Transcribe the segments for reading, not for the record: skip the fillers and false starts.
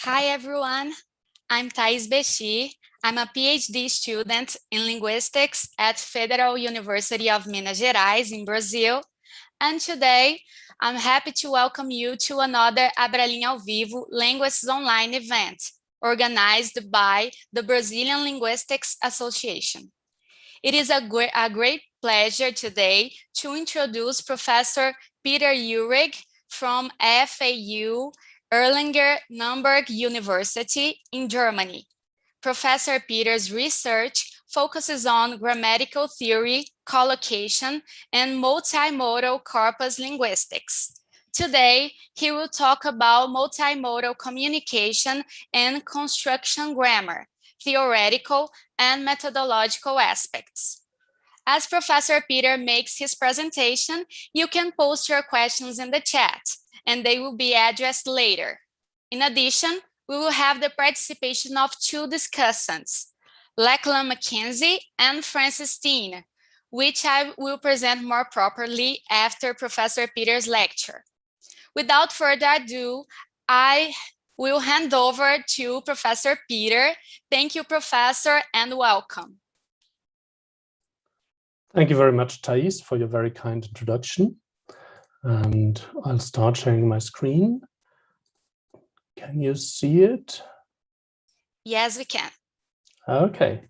Hi everyone, I'm Thais Bechi. I'm a PhD student in linguistics at Federal University of Minas Gerais in Brazil. And today, I'm happy to welcome you to another Abralinha ao Vivo Linguists Online event, organized by the Brazilian Linguistics Association. It is a great pleasure today to introduce Professor Peter Uhrig from FAU Erlangen-Nuremberg University in Germany. Professor Peter's research focuses on grammatical theory, collocation, and multimodal corpus linguistics. Today, he will talk about multimodal communication and construction grammar, theoretical and methodological aspects. As Professor Peter makes his presentation, you can post your questions in the chat, and they will be addressed later. In addition, we will have the participation of two discussants, Lachlan Mackenzie and Francis Steen, which I will present more properly after Professor Peter's lecture. Without further ado, I will hand over to Professor Peter. Thank you, Professor, and welcome. Thank you very much, Thais, for your very kind introduction. And I'll start sharing my screen. Can you see it? Yes, we can. Okay,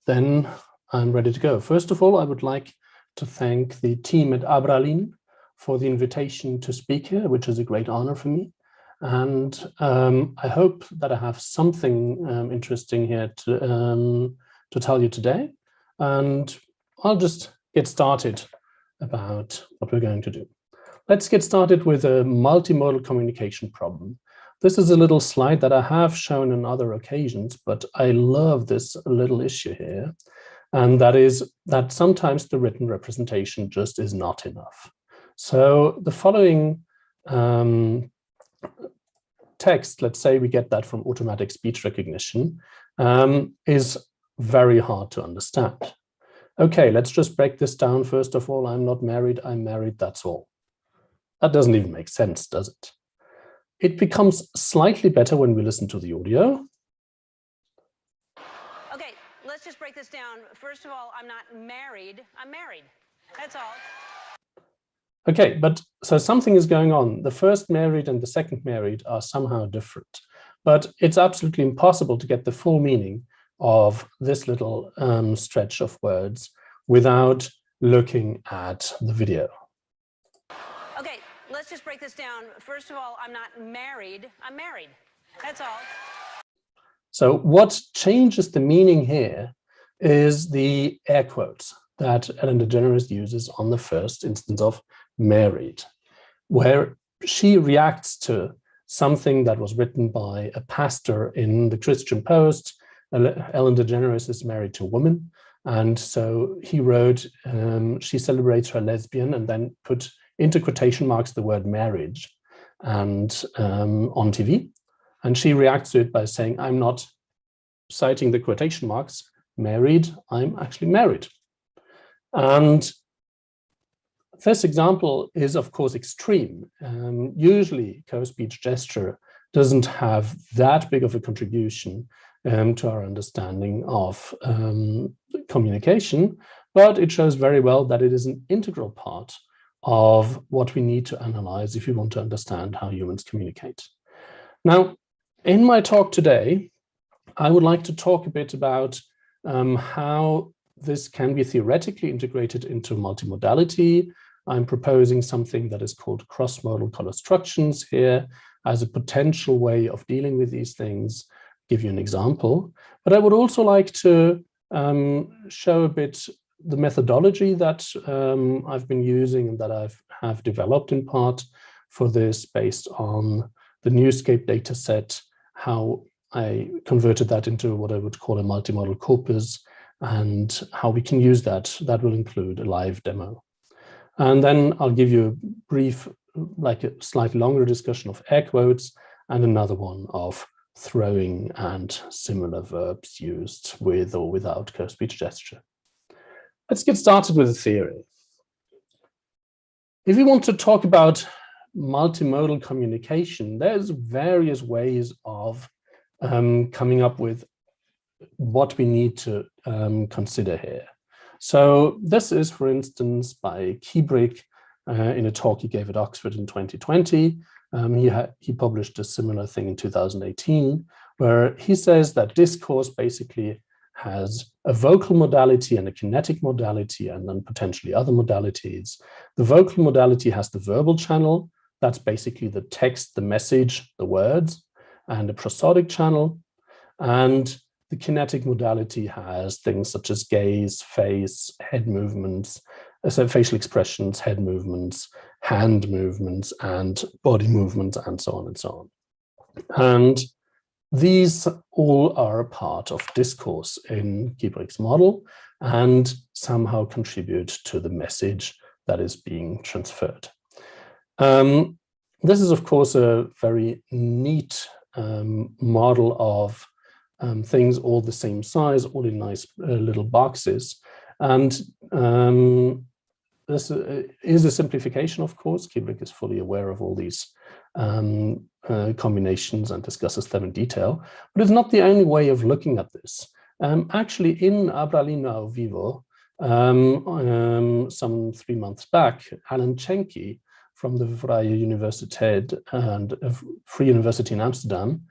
then I'm ready to go. First of all, I would like to thank the team at Abralin for the invitation to speak here, which is a great honor for me. And I hope that I have something interesting here to tell you today. And I'll just get started about what we're going to do. Let's get started with a multimodal communication problem. This is a little slide that I have shown on other occasions, but I love this little issue here. And that is that sometimes the written representation just is not enough. So the following text, let's say we get that from automatic speech recognition, is very hard to understand. Okay, let's just break this down. First of all, I'm not married, I'm married, that's all. That doesn't even make sense, does it? It becomes slightly better when we listen to the audio. Okay, let's just break this down. First of all, I'm not married, I'm married. That's all. Okay, but so something is going on. The first married and the second married are somehow different, but it's absolutely impossible to get the full meaning of this little stretch of words without looking at the video. Okay, let's just break this down. First of all, I'm not married, I'm married. That's all. So what changes the meaning here is the air quotes that Ellen DeGeneres uses on the first instance of married, where she reacts to something that was written by a pastor in the Christian Post. Ellen DeGeneres is married to a woman, and so he wrote, she celebrates her lesbian, and then put into quotation marks the word marriage and on TV. And she reacts to it by saying, I'm not citing the quotation marks, married, I'm actually married. And this example is, of course, extreme. Usually, co-speech gesture doesn't have that big of a contribution to our understanding of communication, but it shows very well that it is an integral part of what we need to analyze if we want to understand how humans communicate. Now, in my talk today, I would like to talk a bit about how this can be theoretically integrated into multimodality. I'm proposing something that is called cross-modal constructions here as a potential way of dealing with these things. Give you an example, but I would also like to show a bit the methodology that I've been using and that I have developed in part for this based on the Newscape data set, how I converted that into what I would call a multimodal corpus, and how we can use that. That will include a live demo. And then I'll give you a brief, like a slightly longer discussion of air quotes and another one of throwing and similar verbs used with or without co-speech gesture. Let's get started with the theory. If we want to talk about multimodal communication, there's various ways of coming up with what we need to consider here. So this is, for instance, by Uhrig in a talk he gave at Oxford in 2020. He published a similar thing in 2018, where he says that discourse basically has a vocal modality and a kinetic modality, and then potentially other modalities. The vocal modality has the verbal channel. That's basically the text, the message, the words, and the prosodic channel. And the kinetic modality has things such as gaze, face, head movements, so facial expressions, head movements, hand movements, and body movements, and so on and so on. And these all are a part of discourse in Uhrig's model and somehow contribute to the message that is being transferred. This is, of course, a very neat model of things all the same size, all in nice little boxes. And this is a simplification, of course. Uhrig is fully aware of all these combinations and discusses them in detail, but it's not the only way of looking at this. Actually, in Abralina ao Vivo, some 3 months back, Alan Chenky from the Vrije Universiteit and Free University in Amsterdam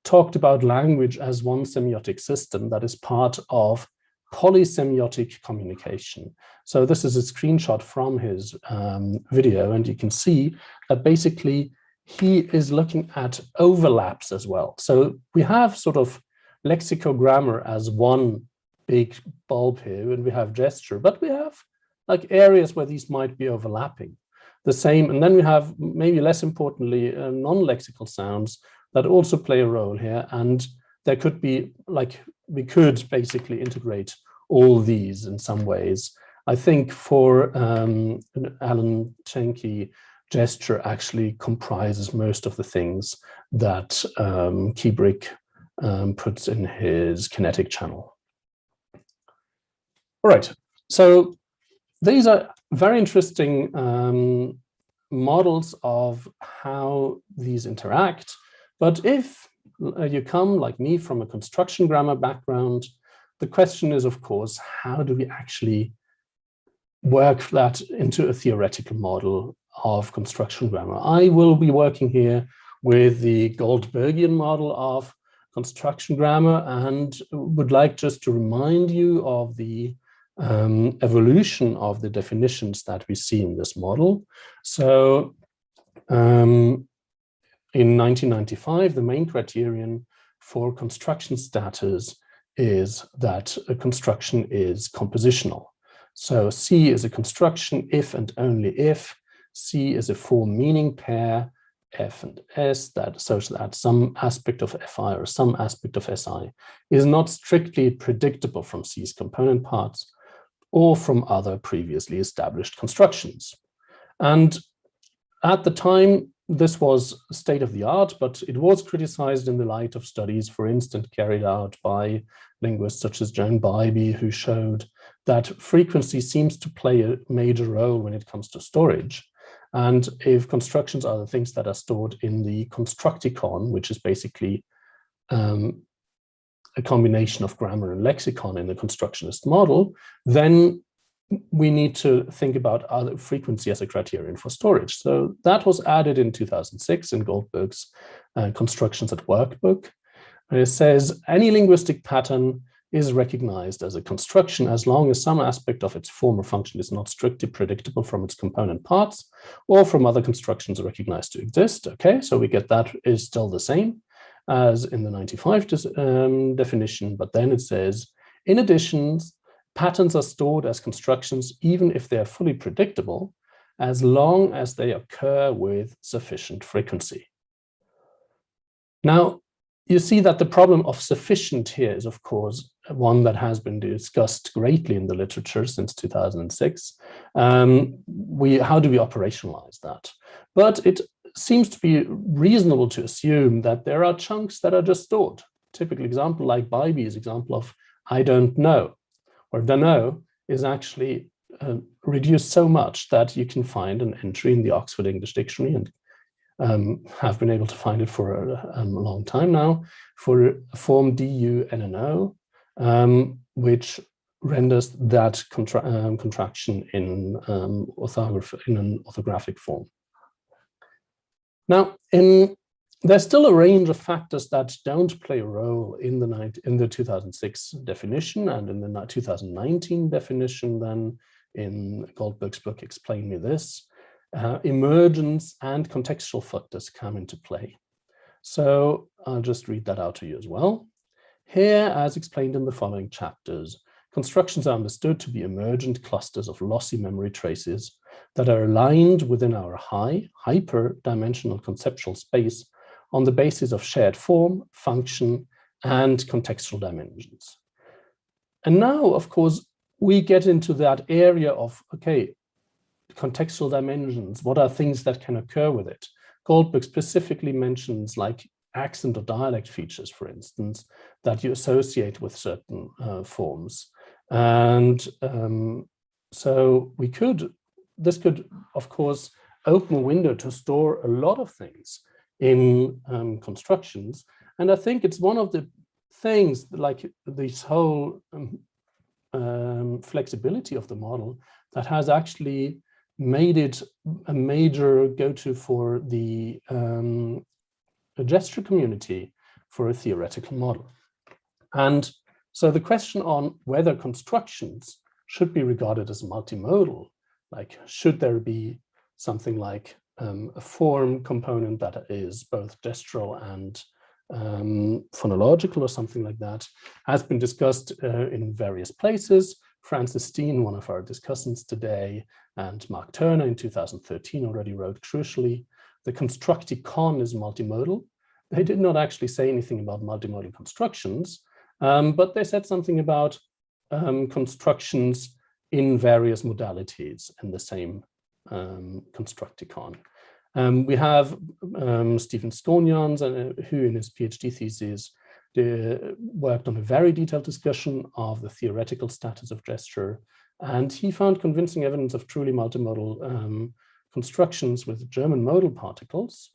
talked about language as one semiotic system that is part of polysemiotic communication. So this is a screenshot from his video, and you can see that basically he is looking at overlaps as well. So we have sort of lexicogrammar as one big bulb here, and we have gesture, but we have like areas where these might be overlapping. The same, and then we have, maybe less importantly, non-lexical sounds that also play a role here, and there could be, like, we could basically integrate all these in some ways. I think for Alan Chenky, gesture actually comprises most of the things that Uhrig puts in his kinetic channel. All right, so these are very interesting models of how these interact. But if you come, like me, from a construction grammar background, the question is, of course, how do we actually work that into a theoretical model of construction grammar? I will be working here with the Goldbergian model of construction grammar, and would like just to remind you of the evolution of the definitions that we see in this model. So in 1995, the main criterion for construction status is that a construction is compositional. So C is a construction if and only if. C is a form-meaning pair, F and S, that such that some aspect of Fi or some aspect of Si is not strictly predictable from C's component parts or from other previously established constructions. And at the time, this was state of the art, but it was criticized in the light of studies, for instance, carried out by linguists such as Joan Bybee, who showed that frequency seems to play a major role when it comes to storage. And if constructions are the things that are stored in the constructicon, which is basically a combination of grammar and lexicon in the constructionist model, then we need to think about other frequency as a criterion for storage. So that was added in 2006 in Goldberg's Constructions at Work book. And it says any linguistic pattern is recognized as a construction as long as some aspect of its form or function is not strictly predictable from its component parts or from other constructions recognized to exist. Okay, so we get that is still the same as in the 95 definition, but then it says, in addition, patterns are stored as constructions even if they are fully predictable, as long as they occur with sufficient frequency. Now, you see that the problem of sufficient here is, of course, one that has been discussed greatly in the literature since 2006. How do we operationalize that? But it seems to be reasonable to assume that there are chunks that are just stored. Typical example, like Bybee's example of I don't know, or don't know is actually reduced so much that you can find an entry in the Oxford English Dictionary and have been able to find it for a long time now, for a form DUNNO, which renders that contraction in an orthographic form. Now, there's still a range of factors that don't play a role in the 2006 definition and in the 2019 definition. Then in Goldberg's book, Explain Me This, emergence and contextual factors come into play. So I'll just read that out to you as well. Here, as explained in the following chapters, constructions are understood to be emergent clusters of lossy memory traces that are aligned within our hyper-dimensional conceptual space on the basis of shared form, function, and contextual dimensions. And now, of course, we get into that area of, okay, contextual dimensions. What are things that can occur with it? Goldberg specifically mentions like accent or dialect features, for instance, that you associate with certain forms. And so this could, of course, open a window to store a lot of things in constructions. And I think it's one of the things, like this whole flexibility of the model, that has actually made it a major go-to for the gesture community for a theoretical model. And so the question on whether constructions should be regarded as multimodal, like should there be something like a form component that is both gestural and phonological or something like that, has been discussed in various places. Francis Steen, one of our discussants today, and Mark Turner in 2013 already wrote crucially, the Constructicon is multimodal. They did not actually say anything about multimodal constructions, but they said something about constructions in various modalities in the same Constructicon. We have Stephen Skonians, who in his PhD thesis worked on a very detailed discussion of the theoretical status of gesture, and he found convincing evidence of truly multimodal constructions with German modal particles.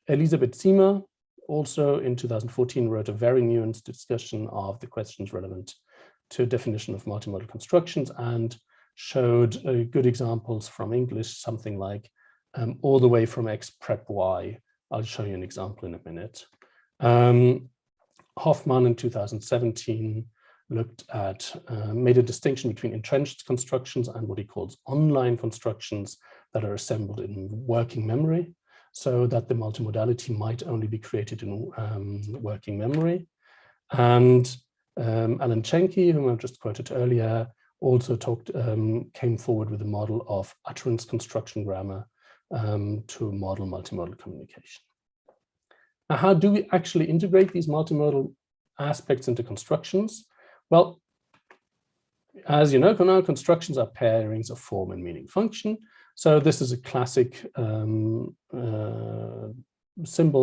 Elisabeth Ziemer also in 2014 wrote a very nuanced discussion of the questions relevant to a definition of multimodal constructions and showed good examples from English, something like all the way from X prep Y. I'll show you an example in a minute. Hoffman in 2017 looked at, made a distinction between entrenched constructions and what he calls online constructions that are assembled in working memory, so that the multimodality might only be created in working memory. And Alan Chenke, whom I just quoted earlier, also came forward with a model of utterance construction grammar to model multimodal communication. Now, how do we actually integrate these multimodal aspects into constructions? Well, as you know, now constructions are pairings of form and meaning function. So this is a classic symbol,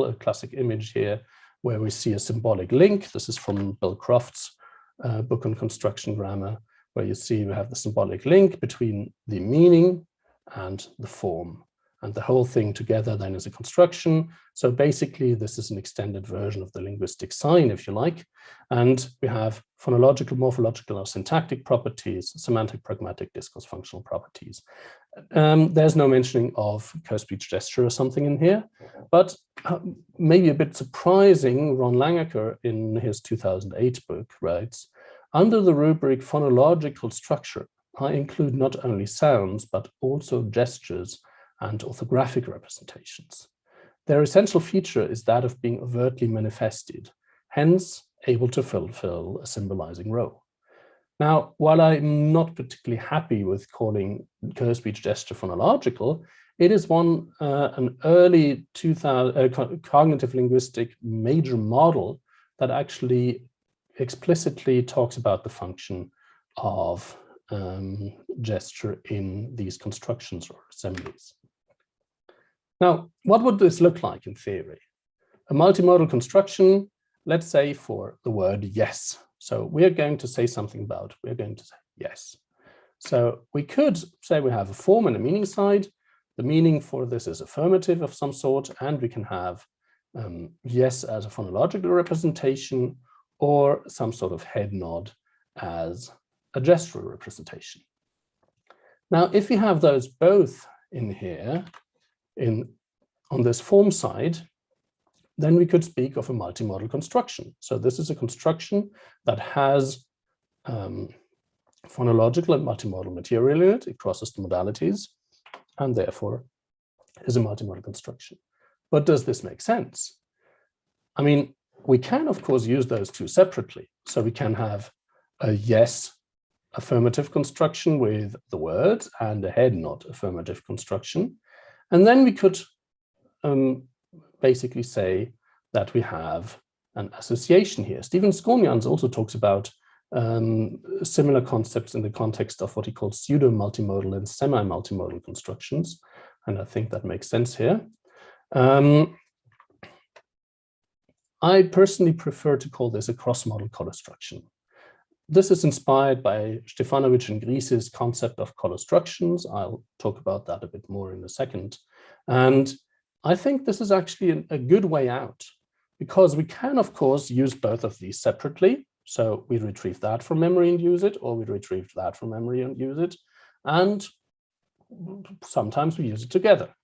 a classic image here, where we see a symbolic link. This is from Bill Croft's book on construction grammar, where you see we have the symbolic link between the meaning and the form. And the whole thing together then is a construction. So basically, this is an extended version of the linguistic sign, if you like. And we have phonological, morphological, or syntactic properties, semantic, pragmatic, discourse, functional properties. There's no mentioning of co-speech gesture or something in here, but maybe a bit surprising, Ron Langaker in his 2008 book writes, under the rubric phonological structure, I include not only sounds, but also gestures and orthographic representations. Their essential feature is that of being overtly manifested, hence able to fulfill a symbolizing role. Now, while I'm not particularly happy with calling co-speech gesture phonological, it is an early 2000 cognitive linguistic major model that actually explicitly talks about the function of gesture in these constructions or assemblies. Now, what would this look like in theory? A multimodal construction, let's say for the word yes. So we're going to say something about, we're going to say yes. So we could say we have a form and a meaning side. the meaning for this is affirmative of some sort, and we can have yes as a phonological representation, or some sort of head nod as a gestural representation. Now, if we have those both in here, on this form side, then we could speak of a multimodal construction. So this is a construction that has phonological and multimodal material in it. It crosses the modalities, and therefore is a multimodal construction. But does this make sense? I mean, we can, of course, use those two separately. So we can have a yes affirmative construction with the words and a head nod affirmative construction. And then we could basically say that we have an association here. Stephen Skolnians also talks about similar concepts in the context of what he calls pseudo-multimodal and semi-multimodal constructions. And I think that makes sense here. I personally prefer to call this a cross-modal construction. This is inspired by Stefanovic and Gries's concept of constructions. I'll talk about that a bit more in a second. And I think this is actually a good way out, because we can, of course, use both of these separately. So we retrieve that from memory and use it, or we retrieve that from memory and use it. And sometimes we use it together,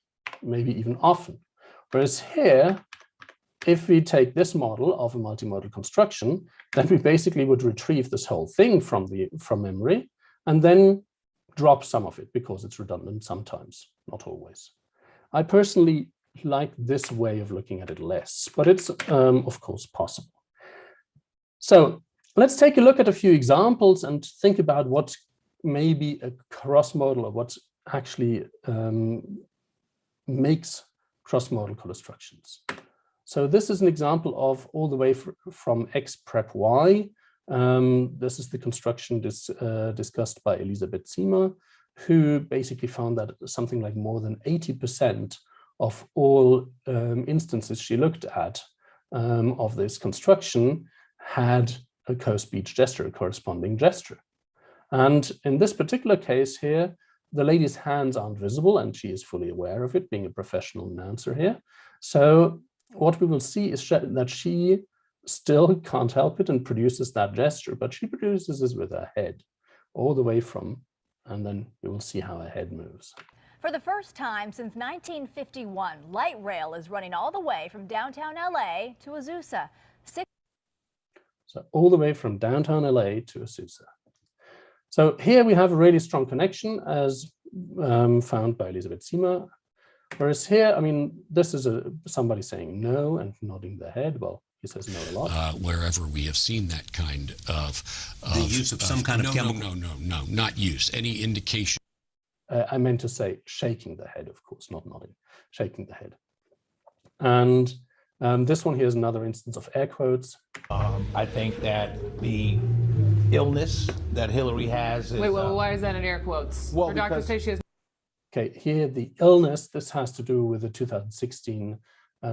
maybe even often. Whereas here, if we take this model of a multimodal construction, then we basically would retrieve this whole thing from memory and then drop some of it because it's redundant sometimes, not always. I personally like this way of looking at it less, but it's of course possible. So let's take a look at a few examples and think about what may be a cross-modal, or what actually makes cross-modal constructions. So this is an example of all the way from X prep Y. This is the construction discussed by Elisabeth Ziemer, who basically found that something like more than 80% of all instances she looked at of this construction had a co-speech gesture, a corresponding gesture. And in this particular case here, the lady's hands aren't visible, and she is fully aware of it, being a professional announcer here. So what we will see is that she still can't help it and produces that gesture, but she produces this with her head all the way from, and then you will see how her head moves. For the first time since 1951, light rail is running all the way from downtown LA to Azusa. So all the way from downtown LA to Azusa. So here we have a really strong connection, as found by Elisabeth Ziemer. Whereas here, I mean, this is somebody saying no and nodding their head. Well, he says no a lot. Wherever we have seen that kind of the use of some kind of chemical. No, not use. Any indication. I meant to say shaking the head, of course, not nodding, shaking the head. And this one here is another instance of air quotes. I think that the illness that Hillary has is... Wait, well, why is that in air quotes? Well, her doctor says she has... Okay, here the illness, this has to do with the 2016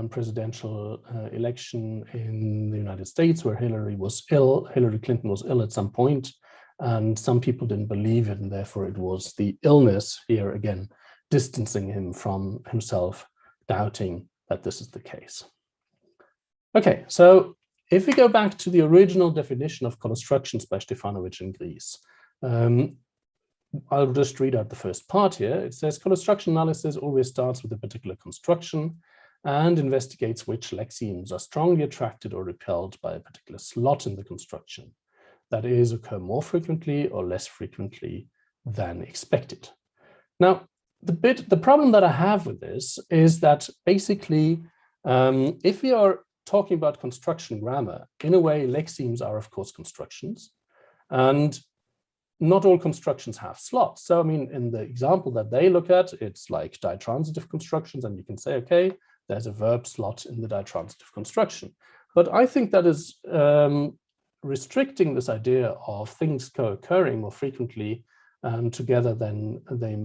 presidential election in the United States, where Hillary Clinton was ill at some point, and some people didn't believe it, and therefore it was the illness here again, distancing him from himself, doubting that this is the case. Okay, so if we go back to the original definition of constructions by Stefanovic and Gries, I'll just read out the first part here. It says construction analysis always starts with a particular construction and investigates which lexemes are strongly attracted or repelled by a particular slot in the construction, that is, occur more frequently or less frequently than expected. Now, the problem that I have with this is that basically, if we are talking about construction grammar, in a way, lexemes are, of course, constructions, and not all constructions have slots. So, I mean, in the example that they look at, it's like ditransitive constructions, and you can say, okay, there's a verb slot in the ditransitive construction. But I think that is restricting this idea of things co-occurring more frequently together than they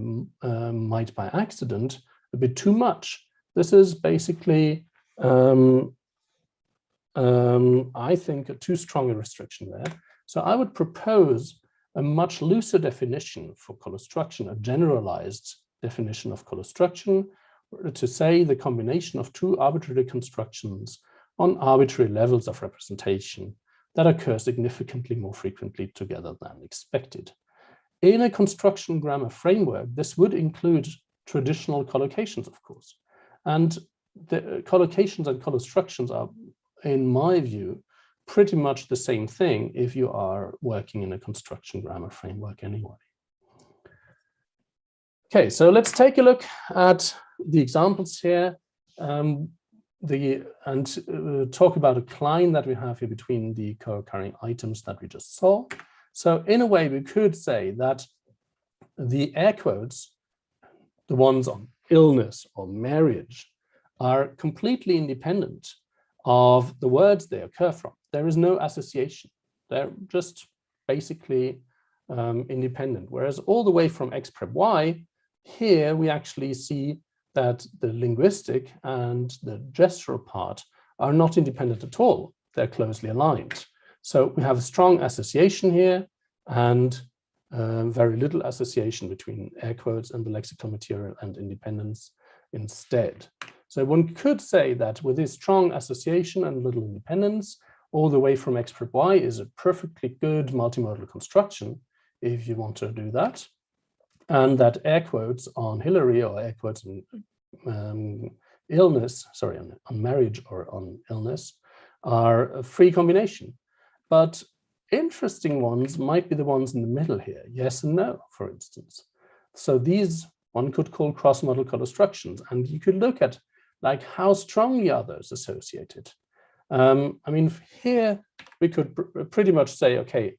might by accident a bit too much. This is basically, I think, a too strong a restriction there. So I would propose a much looser definition for construction, a generalized definition of construction to say the combination of two arbitrary constructions on arbitrary levels of representation that occur significantly more frequently together than expected. In a construction grammar framework, this would include traditional collocations, of course. And the collocations and constructions are, in my view, pretty much the same thing if you are working in a construction grammar framework anyway. Okay, so let's take a look at the examples here and talk about a cline that we have here between the co-occurring items that we just saw. So in a way, we could say that the air quotes, the ones on illness or marriage, are completely independent of the words they occur from. There is no association. They're just basically independent. Whereas all the way from X prep Y, here we actually see that the linguistic and the gestural part are not independent at all. They're closely aligned. So we have a strong association here and very little association between air quotes and the lexical material and independence instead. So one could say that with this strong association and little independence, all the way from X prep Y is a perfectly good multimodal construction if you want to do that. And that air quotes on Hillary or air quotes on illness, sorry, on marriage or on illness are a free combination. But interesting ones might be the ones in the middle here, yes and no, for instance. So these one could call cross-modal constructions, and you could look at like how strongly are those associated. I mean, here we could pretty much say, okay,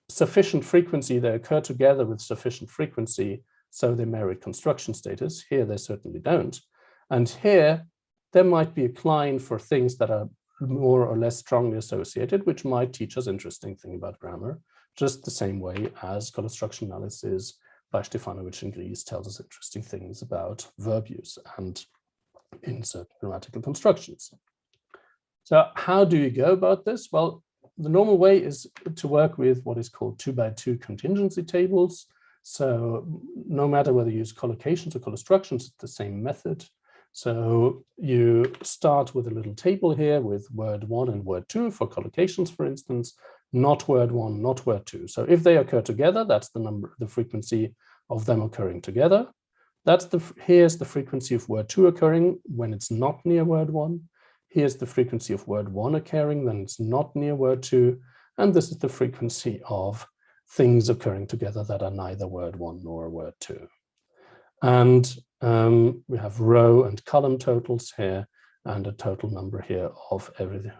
sufficient frequency, they occur together with sufficient frequency, so they merit construction status. Here they certainly don't. And here there might be a cline for things that are more or less strongly associated, which might teach us interesting thing about grammar, just the same way as construction analysis by Stefanovic and Gries tells us interesting things about verb use and in certain grammatical constructions. So how do you go about this? Well, the normal way is to work with what is called 2x2 contingency tables. So no matter whether you use collocations or constructions, it's the same method. So you start with a little table here with word 1 and word 2 for collocations, for instance, not word 1, not word 2. So if they occur together, that's the number, the frequency of them occurring together. Here's the frequency of word 2 occurring when it's not near word 1. Here's the frequency of word 1 occurring when it's not near word 2. And this is the frequency of things occurring together that are neither word 1 nor word 2. And we have row and column totals here and a total number here of everything,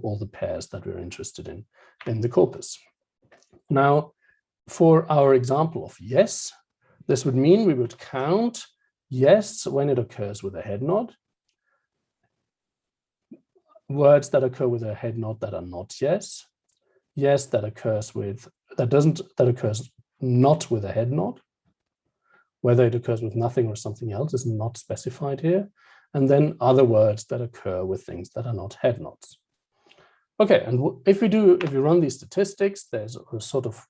all the pairs that we're interested in the corpus. Now, for our example of yes, this would mean we would count yes when it occurs with a head nod, words that occur with a head nod that are not yes, yes that occurs not with a head nod, whether it occurs with nothing or something else is not specified here, and then other words that occur with things that are not head nods. Okay, and if we run these statistics, there's a sort of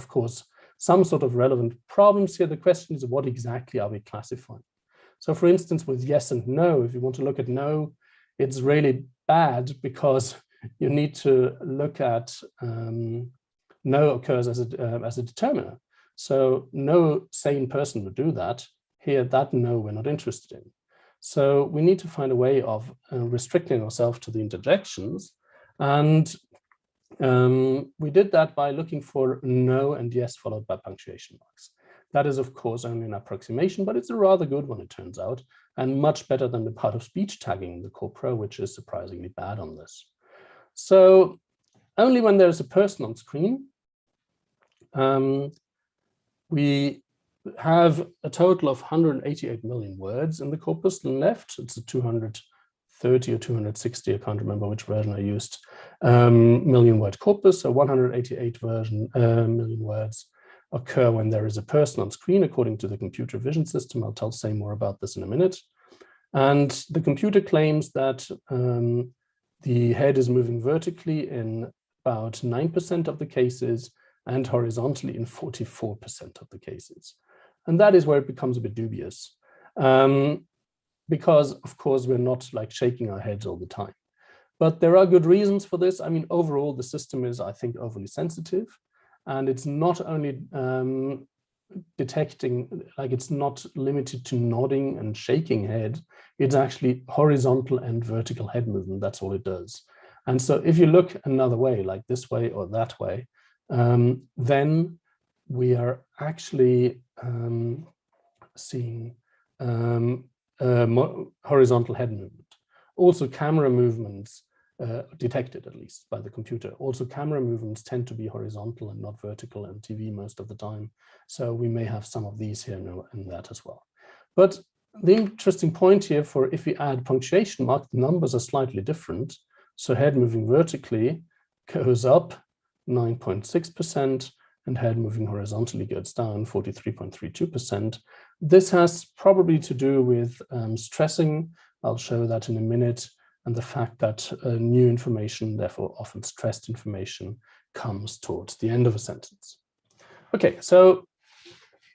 course, some sort of relevant problems here. The question is, what exactly are we classifying? So for instance, with yes and no, if you want to look at no, it's really bad because you need to look at no occurs as a determiner. So no sane person would do that. Here, that no, we're not interested in. So we need to find a way of restricting ourselves to the interjections. And we did that by looking for no and yes followed by punctuation marks. That is, of course, only an approximation, but it's a rather good one, it turns out, and much better than the part of speech tagging in the Core Pro, which is surprisingly bad on this. So only when there's a person on screen, we have a total of 188 million words in the corpus left. It's a 230 or 260, I can't remember which version I used, million word corpus. So 188 million words occur when there is a person on screen, according to the computer vision system. I'll say more about this in a minute. And the computer claims that the head is moving vertically in about 9% of the cases and horizontally in 44% of the cases. And that is where it becomes a bit dubious. Because of course, we're not like shaking our heads all the time. But there are good reasons for this. I mean, overall, the system is, I think, overly sensitive. And it's not only detecting, like it's not limited to nodding and shaking head. It's actually horizontal and vertical head movement. That's all it does. And so if you look another way, like this way or that way, then we are actually seeing horizontal head movement. Also camera movements detected, at least by the computer. Also camera movements tend to be horizontal and not vertical on TV most of the time. So we may have some of these here in that as well. But the interesting point here for if we add punctuation mark, the numbers are slightly different. So head moving vertically goes up 9.6% and head moving horizontally goes down 43.32%. This has probably to do with stressing. I'll show that in a minute. And the fact that new information, therefore often stressed information, comes towards the end of a sentence. Okay, so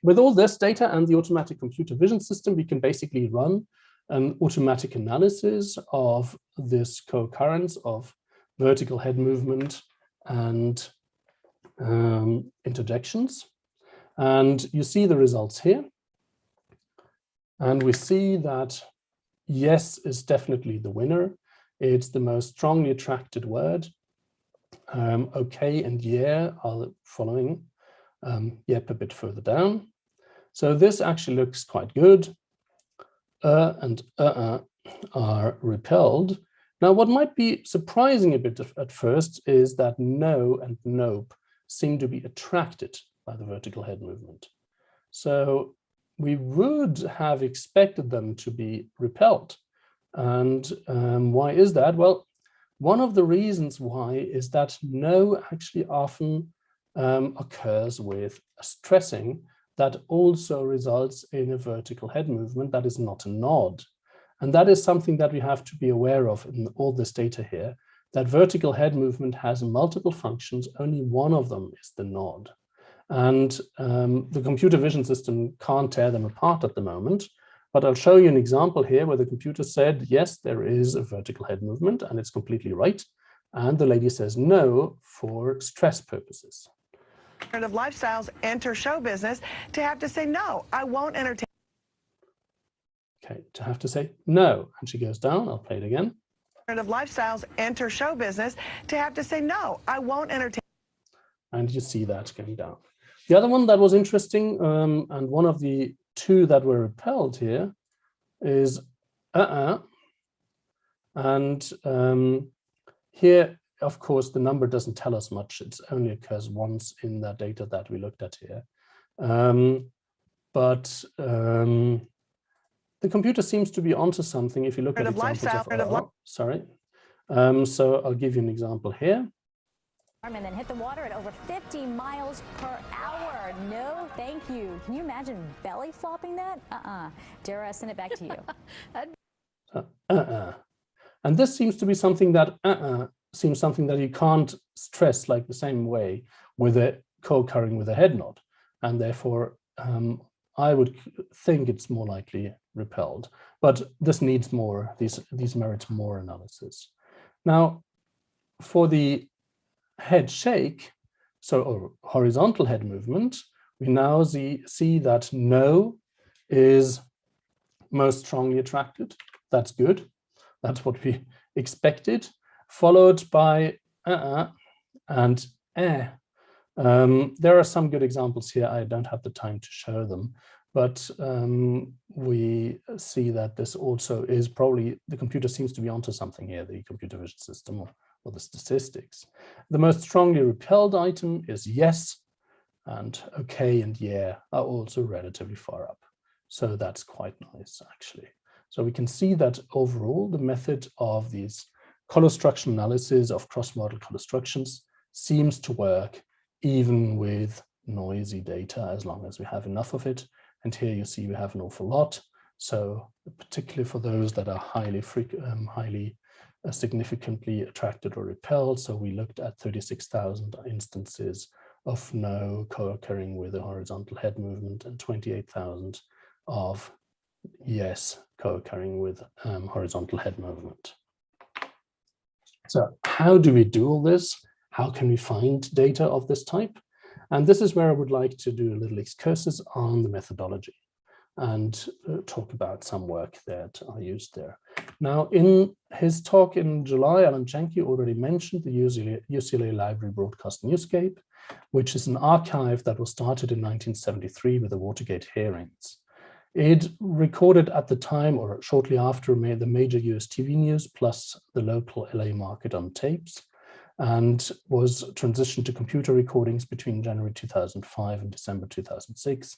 with all this data and the automatic computer vision system, we can basically run an automatic analysis of this co-occurrence of vertical head movement and interjections. And you see the results here. And we see that yes is definitely the winner. It's the most strongly attracted word. Okay and yeah are following. Yep, a bit further down. So this actually looks quite good. And are repelled. Now, what might be surprising a bit at first is that no and nope seem to be attracted by the vertical head movement. So we would have expected them to be repelled. And why is that? Well, one of the reasons why is that no actually often occurs with a stressing that also results in a vertical head movement that is not a nod. And that is something that we have to be aware of in all this data here, that vertical head movement has multiple functions, only one of them is the nod. And the computer vision system can't tear them apart at the moment, but I'll show you an example here where the computer said, yes, there is a vertical head movement and it's completely right. And the lady says no for stress purposes. Alternative lifestyles enter show business to have to say, no, I won't entertain. Okay, to have to say no. And she goes down, I'll play it again. Alternative lifestyles enter show business to have to say, no, I won't entertain. And you see that going down. The other one that was interesting, and one of the two that were repelled here is And here, of course, the number doesn't tell us much. It only occurs once in that data that we looked at here. The computer seems to be onto something if you look at examples of sorry. So I'll give you an example here. And then hit the water at over 50 miles per hour. No, thank you. Can you imagine belly flopping that? Dara, send it back to you. And this seems to be something that seems something that you can't stress like the same way with it co-occurring with a head nod. And therefore, I would think it's more likely repelled. But this needs more, these merits more analysis. Now, for the head shake, or horizontal head movement, we now see that no is most strongly attracted. That's good. That's what we expected, followed by and eh. There are some good examples here. I don't have the time to show them, but we see that this also is probably, the computer seems to be onto something here, the computer vision system or the statistics. The most strongly repelled item is yes, and okay and yeah are also relatively far up. So that's quite nice, actually. So we can see that overall, the method of these color structure analysis of cross-model color structures seems to work even with noisy data, as long as we have enough of it. And here you see we have an awful lot. So particularly for those that are highly significantly attracted or repelled. So we looked at 36,000 instances of no co-occurring with a horizontal head movement, and 28,000 of yes co-occurring with horizontal head movement. So how do we do all this? How can we find data of this type? And this is where I would like to do a little excursus on the methodology and talk about some work that I used there. Now, in his talk in July, Alan Jenke already mentioned the UCLA Library Broadcast Newscape, which is an archive that was started in 1973 with the Watergate hearings. It recorded at the time or shortly after the major US TV news plus the local LA market on tapes, and was transitioned to computer recordings between January 2005 and December 2006,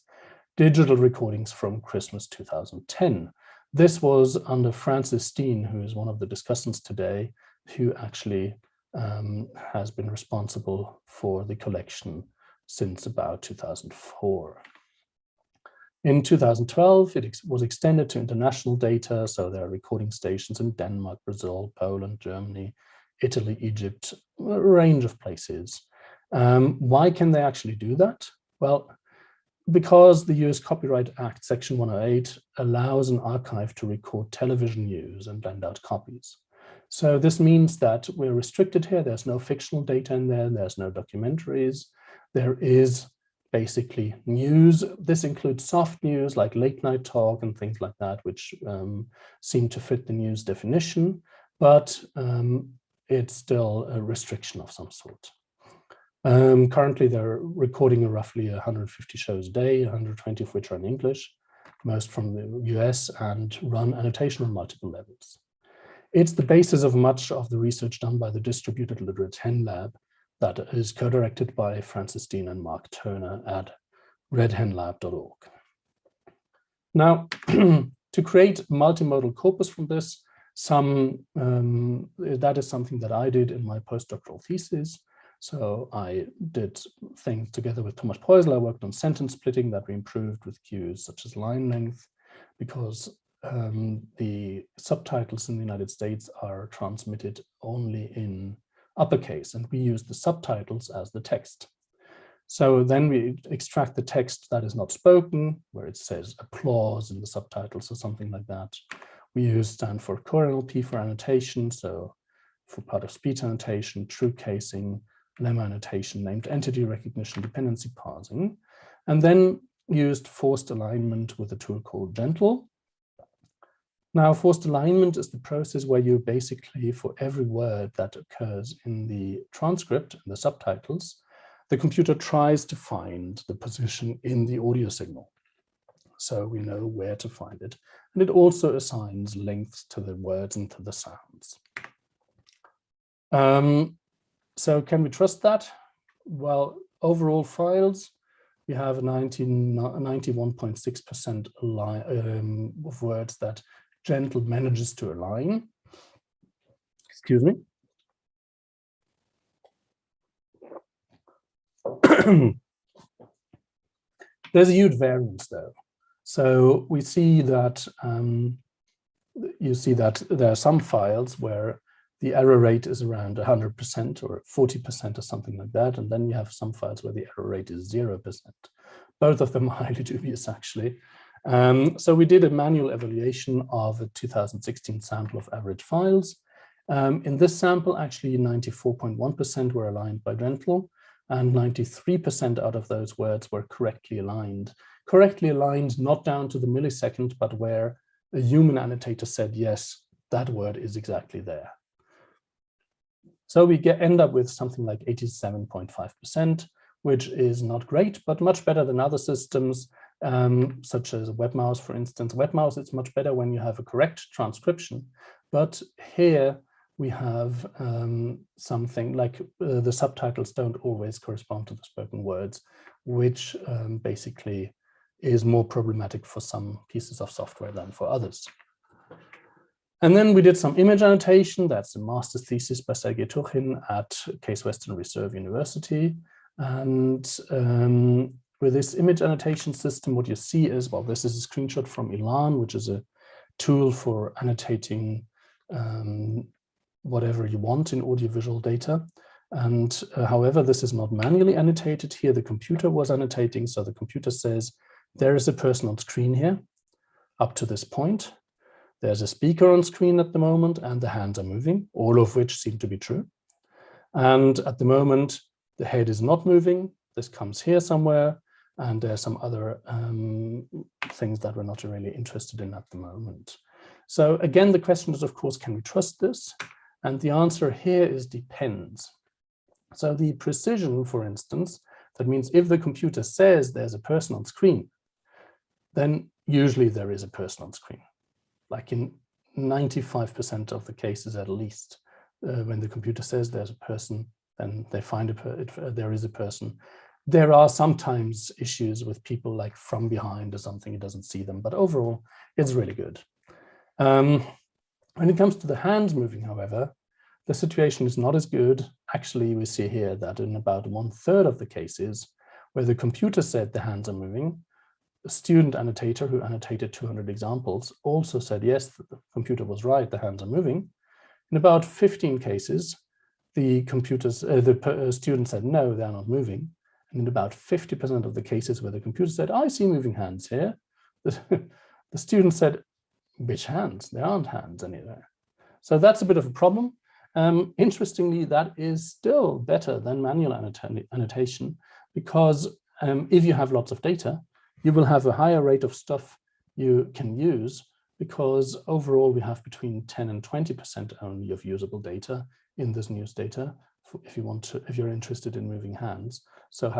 digital recordings from Christmas 2010. This was under Francis Steen, who is one of the discussants today, who actually has been responsible for the collection since about 2004. In 2012, it was extended to international data, so there are recording stations in Denmark, Brazil, Poland, Germany, Italy, Egypt, a range of places. Why can they actually do that? Well, because the US Copyright Act, Section 108, allows an archive to record television news and lend out copies. So this means that we're restricted here. There's no fictional data in there. There's no documentaries. There is basically news. This includes soft news like late night talk and things like that, which seem to fit the news definition, but it's still a restriction of some sort. Currently, they're recording roughly 150 shows a day, 120 of which are in English, most from the US, and run annotation on multiple levels. It's the basis of much of the research done by the Distributed Literate Hen Lab that is co-directed by Francis Steen and Mark Turner at redhenlab.org. Now, to create multimodal corpus from this, that is something that I did in my postdoctoral thesis. So I did things together with Thomas Preusel. I worked on sentence splitting that we improved with cues such as line length, because the subtitles in the United States are transmitted only in uppercase, and we use the subtitles as the text. So then we extract the text that is not spoken, where it says applause in the subtitles or something like that. We use Stanford Core NLP for annotation, so for part of speech annotation, true casing, lemma annotation, named entity recognition, dependency parsing, and then used forced alignment with a tool called Gentle. Now, forced alignment is the process where you basically, for every word that occurs in the transcript, in the subtitles, the computer tries to find the position in the audio signal, so we know where to find it. And it also assigns lengths to the words and to the sounds. So can we trust that? Well, overall files, we have 91.6% of words that Gentle manages to align. Excuse me. There's a huge variance though. So we see that you see that there are some files where the error rate is around 100% or 40% or something like that. And then you have some files where the error rate is 0%. Both of them are highly dubious, actually. So we did a manual evaluation of a 2016 sample of average files. In this sample, actually 94.1% were aligned by Gentle, and 93% out of those words were correctly aligned. Correctly aligned, not down to the millisecond, but where a human annotator said, yes, that word is exactly there. So we end up with something like 87.5%, which is not great, but much better than other systems, such as WebMouse, for instance. WebMouse, it's much better when you have a correct transcription, but here we have something like the subtitles don't always correspond to the spoken words, which basically is more problematic for some pieces of software than for others. And then we did some image annotation. That's a master's thesis by Sergei Tuchin at Case Western Reserve University. And with this image annotation system, what you see is, well, this is a screenshot from Elan, which is a tool for annotating whatever you want in audiovisual data. And however, this is not manually annotated here. The computer was annotating. So the computer says there is a person on screen here up to this point. There's a speaker on screen at the moment, and the hands are moving, all of which seem to be true. And at the moment, the head is not moving. This comes here somewhere, and there's some other things that we're not really interested in at the moment. So again, the question is, of course, can we trust this? And the answer here is depends. So the precision, for instance, that means if the computer says there's a person on screen, then usually there is a person on screen. Like in 95% of the cases, at least, when the computer says there's a person, then they find there is a person. There are sometimes issues with people like from behind or something, it doesn't see them, but overall, it's really good. When it comes to the hands moving, however, the situation is not as good. Actually, we see here that in about 1/3 of the cases where the computer said the hands are moving, a student annotator who annotated 200 examples also said, yes, the computer was right, the hands are moving. In about 15 cases, the student said, no, they're not moving. And in about 50% of the cases where the computer said, I see moving hands here, the student said, which hands? There aren't hands anywhere. So that's a bit of a problem. Interestingly, that is still better than manual annotation, because if you have lots of data, you will have a higher rate of stuff you can use, because overall we have between 10 and 20% only of usable data in this news data if you're interested in moving hands. So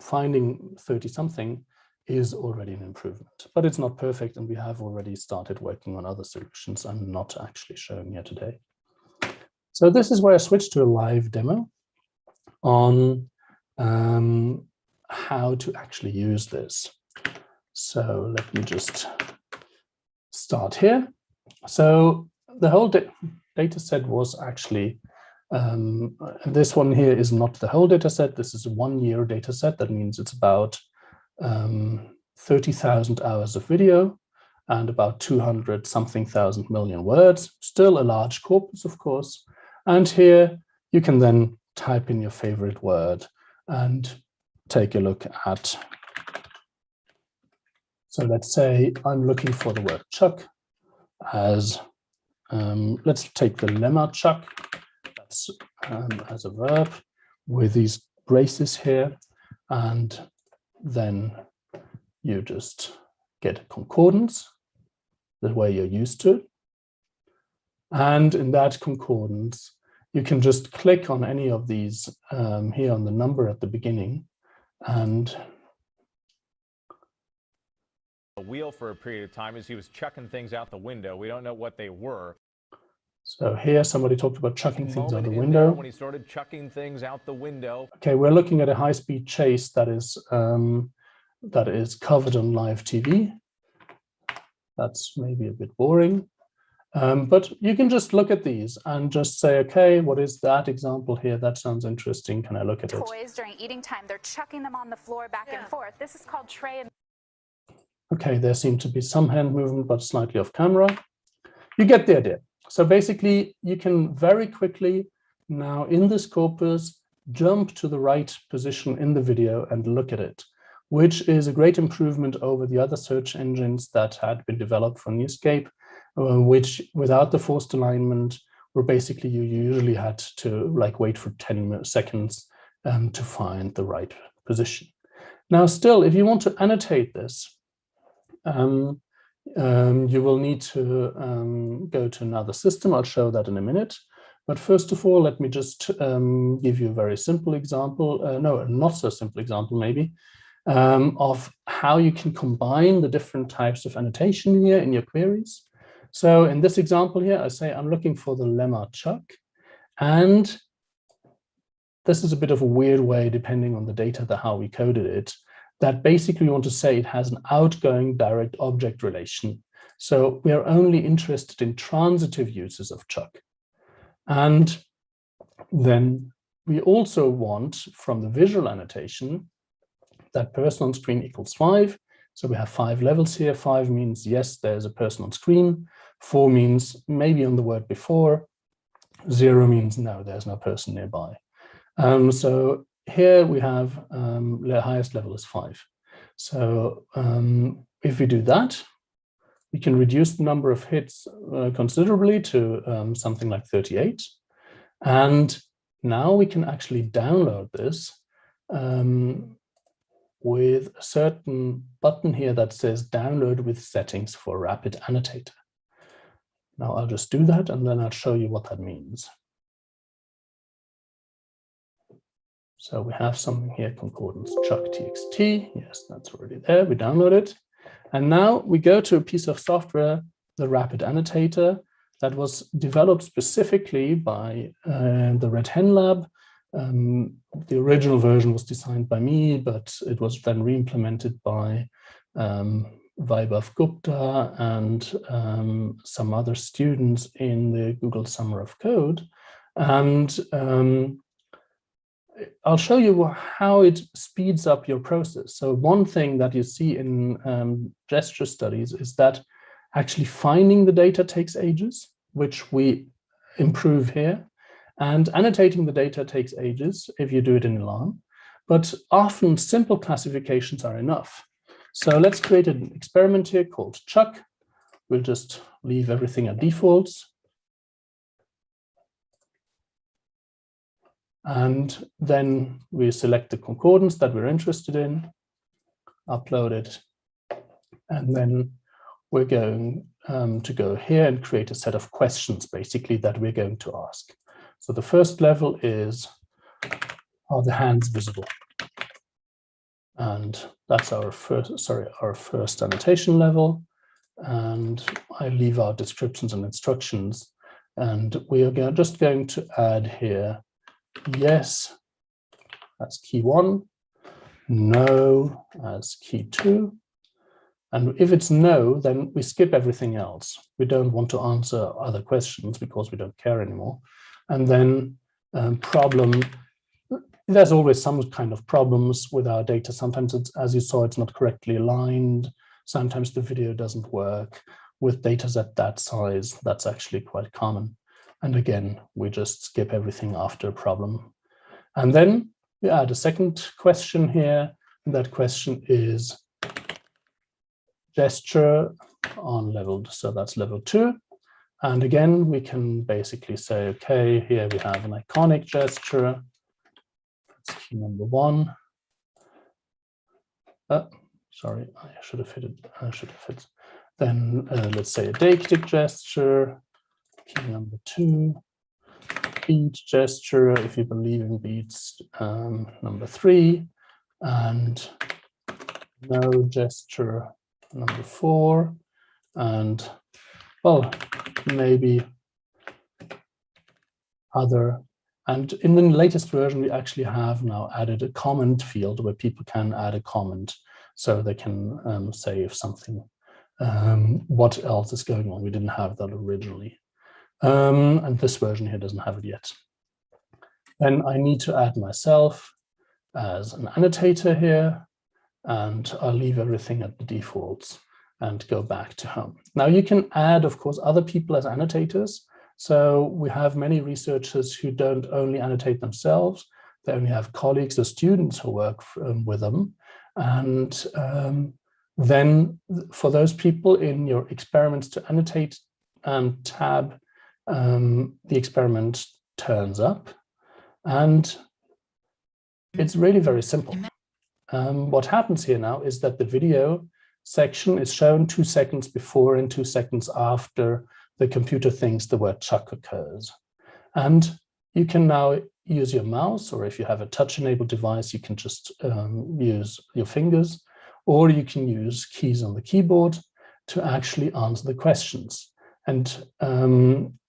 finding 30 something is already an improvement, but it's not perfect, and we have already started working on other solutions I'm not actually showing here today. So this is where I switched to a live demo on how to actually use this. So let me just start here. So the whole data set was actually, this one here is not the whole data set. This is a 1-year data set. That means it's about 30,000 hours of video and about 200 something thousand million words. Still a large corpus, of course. And here you can then type in your favorite word and take a look at. So let's say I'm looking for the word chuck as, let's take the lemma chuck, that's as a verb with these braces here, and then you just get a concordance the way you're used to. And in that concordance, you can just click on any of these here on the number at the beginning, and a wheel for a period of time as he was chucking things out the window. We don't know what they were. So here somebody talked about chucking things out the window. When he started chucking things out the window. Okay, we're looking at a high-speed chase that is covered on live TV. That's maybe a bit boring. But you can just look at these and just say, okay, what is that example here? That sounds interesting. Can I look at it? Toys during eating time, they're chucking them on the floor back and forth. This is called tray and... Okay, there seemed to be some hand movement, but slightly off camera. You get the idea. So basically, you can very quickly now in this corpus jump to the right position in the video and look at it, which is a great improvement over the other search engines that had been developed for Newscape, which without the forced alignment, where basically you usually had to wait for 10 seconds to find the right position. Now, still, if you want to annotate this, you will need to go to another system. I'll show that in a minute. But first of all, let me just give you a very simple example, no, not so simple example maybe, of how you can combine the different types of annotation here in your queries. So in this example here, I say I'm looking for the lemma chuck, and this is a bit of a weird way, depending on the data, how we coded it, that basically we want to say it has an outgoing direct object relation. So we are only interested in transitive uses of chuck. And then we also want from the visual annotation that person on screen equals 5. So we have 5 levels here. 5 means, yes, there's a person on screen. 4 means maybe on the word before. 0 means, no, there's no person nearby. So here we have the highest level is 5. So if we do that, we can reduce the number of hits considerably to something like 38. And now we can actually download this with a certain button here that says download with settings for Rapid Annotator. Now I'll just do that and then I'll show you what that means. So we have something here, concordance chuck.txt. Yes, that's already there. We download it. And now we go to a piece of software, the Rapid Annotator, that was developed specifically by the Red Hen Lab. The original version was designed by me, but it was then re-implemented by Vaibhav Gupta and some other students in the Google Summer of Code. And I'll show you how it speeds up your process. So one thing that you see in gesture studies is that actually finding the data takes ages, which we improve here. And annotating the data takes ages if you do it in Elan. But often simple classifications are enough. So let's create an experiment here called Chuck. We'll just leave everything at defaults. And then we select the concordance that we're interested in, upload it, and then we're going to go here and create a set of questions, basically, that we're going to ask. So the first level is, are the hands visible? And that's our first annotation level. And I leave out descriptions and instructions. And we are just going to add here, yes, as key 1, no as key 2. And if it's no, then we skip everything else. We don't want to answer other questions because we don't care anymore. And then problem, there's always some kind of problems with our data. Sometimes it's, as you saw, it's not correctly aligned. Sometimes the video doesn't work. With data at that size, that's actually quite common. And again, we just skip everything after a problem. And then we add a second question here. And that question is gesture on level, so that's level 2. And again, we can basically say, okay, here we have an iconic gesture. That's key number 1. Sorry, I should have hit it. I should have hit. Then let's say a deictic gesture, key number 2. Beat gesture, if you believe in beats, number 3. And no gesture, number 4. And well, maybe other. And in the latest version, we actually have now added a comment field where people can add a comment, so they can say if something, what else is going on. We didn't have that originally. And this version here doesn't have it yet. Then I need to add myself as an annotator here, and I'll leave everything at the defaults and go back to home. Now you can add, of course, other people as annotators. So we have many researchers who don't only annotate themselves, they only have colleagues or students who work with them. And then for those people in your experiments to annotate tab, the experiment turns up. And it's really very simple. What happens here now is that the video section is shown 2 seconds before and 2 seconds after the computer thinks the word Chuck occurs. And you can now use your mouse, or if you have a touch-enabled device, you can just use your fingers, or you can use keys on the keyboard to actually answer the questions. And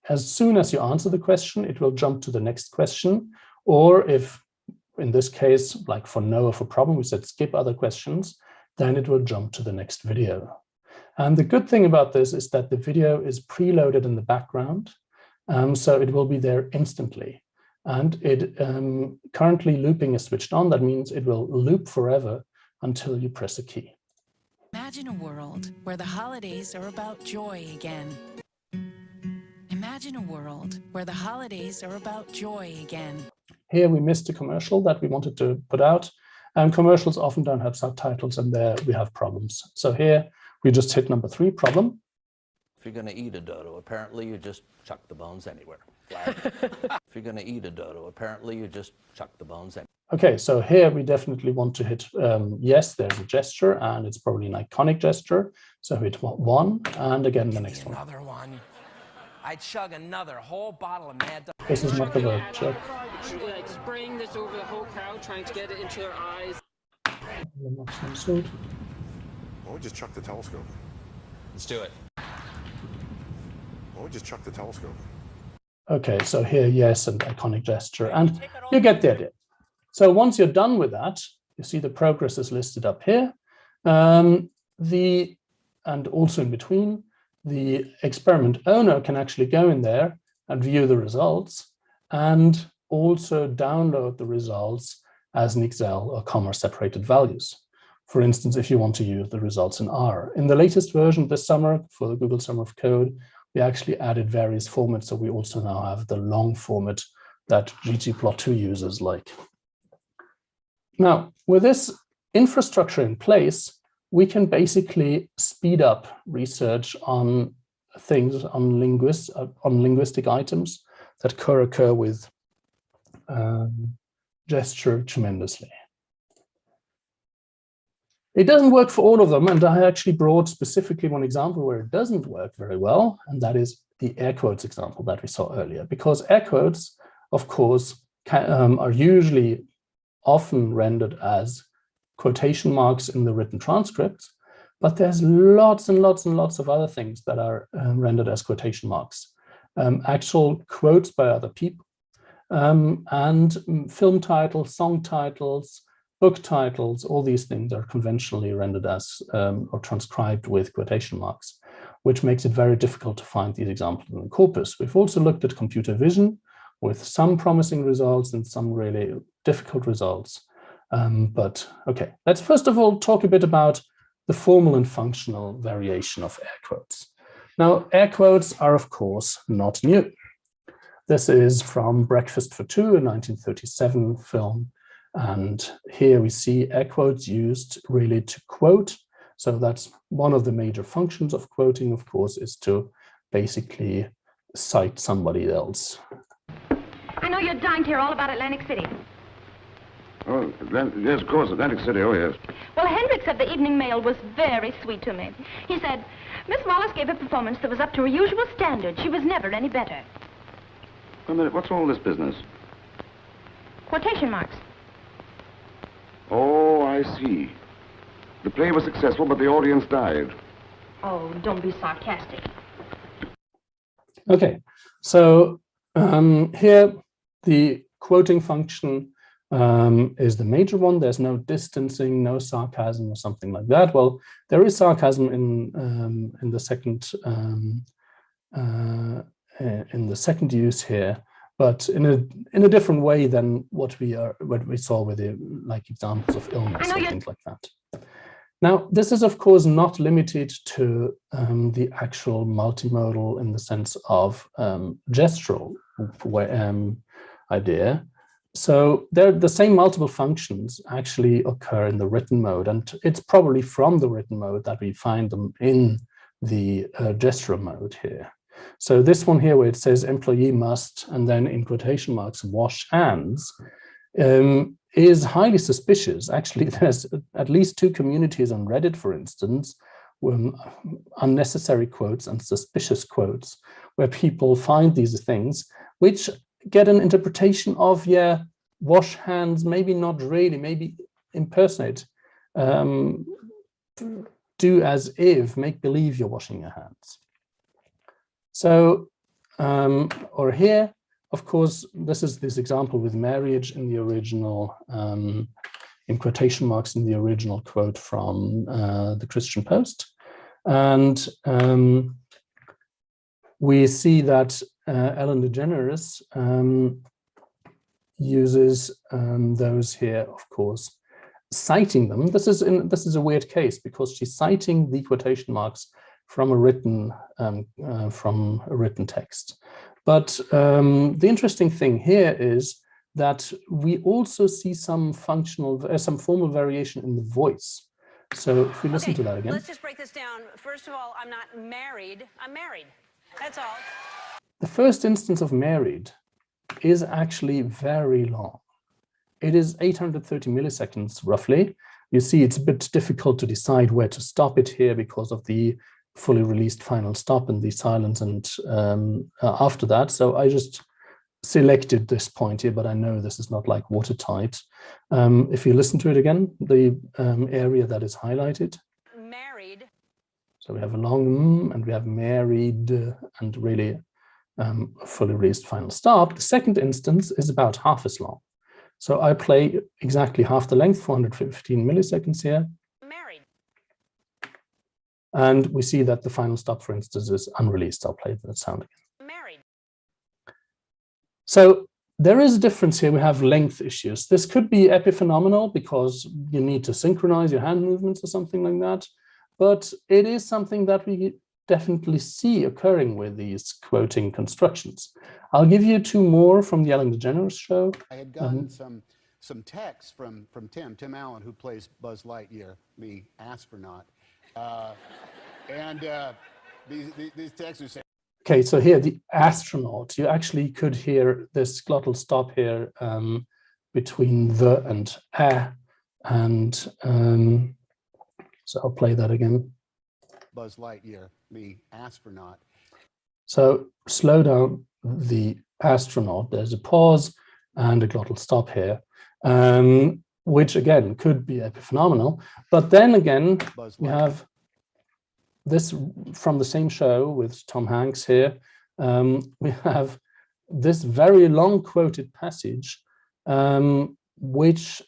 as soon as you answer the question, it will jump to the next question. Or if, in this case, like for no or for problem, we said skip other questions, then it will jump to the next video. And the good thing about this is that the video is preloaded in the background, so it will be there instantly. And it currently looping is switched on. That means it will loop forever until you press a key. Imagine a world where the holidays are about joy again. Imagine a world where the holidays are about joy again. here we missed a commercial that we wanted to put out. Commercials often don't have subtitles, and there we have problems. So here we just hit number 3 problem. If you're going to eat a dodo, apparently you just chuck the bones anywhere. If you're going to eat a dodo, apparently you just chuck the bones anywhere. Okay, so here we definitely want to hit yes, there's a gesture, and it's probably an iconic gesture. So hit 1, and again the next one. Another one. I'd chug another whole bottle of Mad Dog. This is not the verb chug. Like spraying this over the whole crowd, trying to get it into their eyes. Well, we just chuck the telescope. Let's do it. Well, we just chuck the telescope. Okay, so here, yes, and iconic gesture, and you get the idea. So once you're done with that, you see the progress is listed up here. And also in between, the experiment owner can actually go in there and view the results and also download the results as an Excel or comma-separated values. For instance, if you want to use the results in R. In the latest version this summer, for the Google Summer of Code, we actually added various formats, so we also now have the long format that ggplot2 users like. Now, with this infrastructure in place, we can basically speed up research on things, on linguistic items that occur with gesture tremendously. It doesn't work for all of them, and I actually brought specifically one example where it doesn't work very well, and that is the air quotes example that we saw earlier, because air quotes, of course, are usually often rendered as quotation marks in the written transcripts, but there's lots and lots and lots of other things that are rendered as quotation marks. Actual quotes by other people, and film titles, song titles, book titles, all these things are conventionally rendered as or transcribed with quotation marks, which makes it very difficult to find these examples in the corpus. We've also looked at computer vision with some promising results and some really difficult results. But okay, let's first of all talk a bit about the formal and functional variation of air quotes. Now, air quotes are, of course, not new. This is from Breakfast for Two, a 1937 film. And here we see air quotes used really to quote. So that's one of the major functions of quoting, of course, is to basically cite somebody else. I know you're dying to hear all about Atlantic City. Oh, yes, of course, Atlantic City, oh, yes. Well, Hendricks of the Evening Mail was very sweet to me. He said, Miss Wallace gave a performance that was up to her usual standard. She was never any better. Wait a minute, what's all this business? Quotation marks. Oh, I see. The play was successful, but the audience died. Oh, don't be sarcastic. Okay, so here the quoting function is the major one. There's no distancing, no sarcasm or something like that. Well, there is sarcasm in the second use here, but in a different way than what we saw with the examples of illness or things like that. Now, this is of course not limited to the actual multimodal in the sense of gestural idea. So the same multiple functions actually occur in the written mode, and it's probably from the written mode that we find them in the gestural mode here. So this one here where it says employee must, and then in quotation marks, wash hands, is highly suspicious. Actually, there's at least 2 communities on Reddit, for instance, with unnecessary quotes and suspicious quotes, where people find these things, which get an interpretation of, yeah, wash hands, maybe not really, maybe impersonate, do as if, make believe you're washing your hands. So, or here, of course, this is this example with marriage in the original, in quotation marks in the original quote from the Christian Post. And we see that Ellen DeGeneres uses those here, of course, citing them. This is a weird case because she's citing the quotation marks from a written text. But the interesting thing here is that we also see some formal variation in the voice. So if we listen to that again. Let's just break this down. First of all, I'm not married. I'm married. That's all. The first instance of married is actually very long. It is 830 milliseconds, roughly. You see, it's a bit difficult to decide where to stop it here because of the fully released final stop and the silence and after that. So I just selected this point here, but I know this is not like watertight. If you listen to it again, the area that is highlighted. Married. So we have a long and we have married and really fully released final stop. The second instance is about half as long. So I play exactly half the length, 415 milliseconds here. Married. And we see that the final stop, for instance, is unreleased. I'll play that sound again. Married. So there is a difference here. We have length issues. This could be epiphenomenal because you need to synchronize your hand movements or something like that. But it is something that we definitely see occurring with these quoting constructions. I'll give you two more from the Ellen DeGeneres show. I had gotten some text from Tim Allen, who plays Buzz Lightyear, the astronaut. These texts are saying, okay, so here, the astronaut, you actually could hear this glottal stop here between the and a, and so I'll play that again. Buzz Lightyear, the astronaut. So slow down the astronaut. There's a pause and a glottal stop here, which again could be epiphenomenal. But then again, we have this from the same show with Tom Hanks here. We have this very long quoted passage, which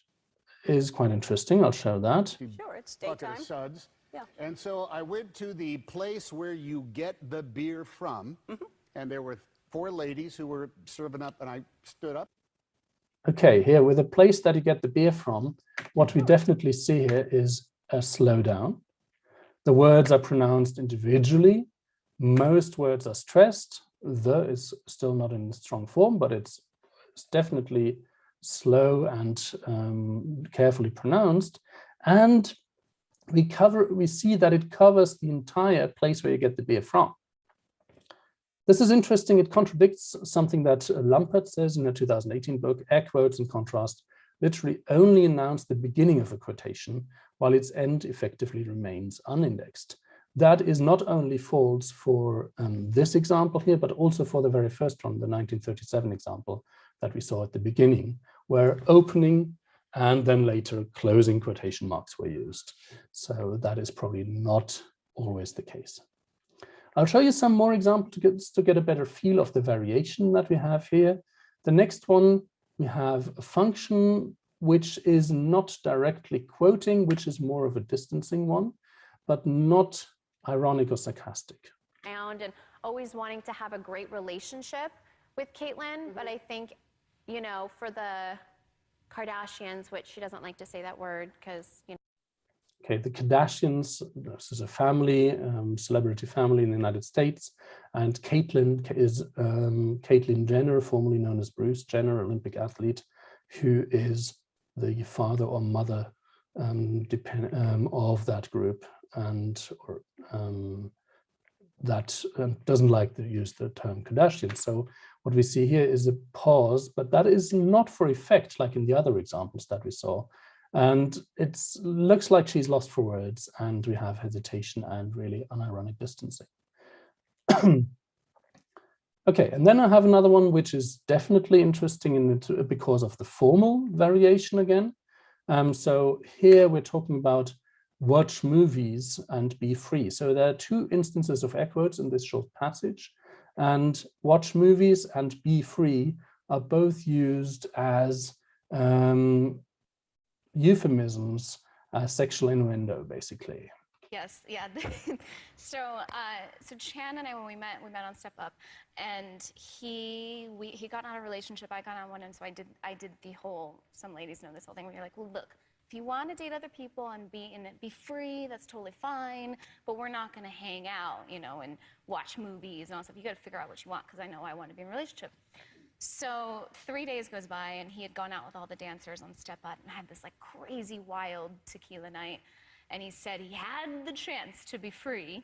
is quite interesting. I'll show that. Sure, it's daytime. Suds. Yeah. And so I went to the place where you get the beer from, and there were 4 ladies who were serving up, and I stood up. Okay, here with the place that you get the beer from, what we definitely see here is a slowdown. The words are pronounced individually. Most words are stressed. The is still not in strong form, but it's definitely slow and carefully pronounced. And we see that it covers the entire place where you get the beer from. This is interesting. It contradicts something that Lampert says in a 2018 book. Air quotes, in contrast, literally only announce the beginning of a quotation, while its end effectively remains unindexed. That is not only false for this example here, but also for the very first one, the 1937 example that we saw at the beginning, where opening and then later closing quotation marks were used. So that is probably not always the case. I'll show you some more examples to get a better feel of the variation that we have here. The next one, we have a function which is not directly quoting, which is more of a distancing one, but not ironic or sarcastic. And always wanting to have a great relationship with Caitlyn, but I think, you know, for the Kardashians, which she doesn't like to say that word because, you know. Okay, the Kardashians, this is a family, celebrity family in the United States, and Caitlyn is Caitlyn Jenner, formerly known as Bruce Jenner, Olympic athlete, who is the father or mother of that group, and that doesn't like to use the term Kardashian. So what we see here is a pause, but that is not for effect like in the other examples that we saw. And it looks like she's lost for words, and we have hesitation and really unironic distancing. Okay, and then I have another one which is definitely interesting in it because of the formal variation again. So here we're talking about watch movies and be free. So there are 2 instances of air quotes in this short passage, and watch movies and be free are both used as euphemisms, sexual innuendo, basically. Yes, yeah. So Chan and I, when we met on Step Up, and he got out of a relationship, I got out of one, and so I did the whole, some ladies know this whole thing where you're like, well, look, if you want to date other people and be free, that's totally fine, but we're not going to hang out, you know, and watch movies and all stuff. You got to figure out what you want, because I know I want to be in a relationship. So 3 days goes by, and he had gone out with all the dancers on Step Up and had this like crazy wild tequila night. And he said he had the chance to be free,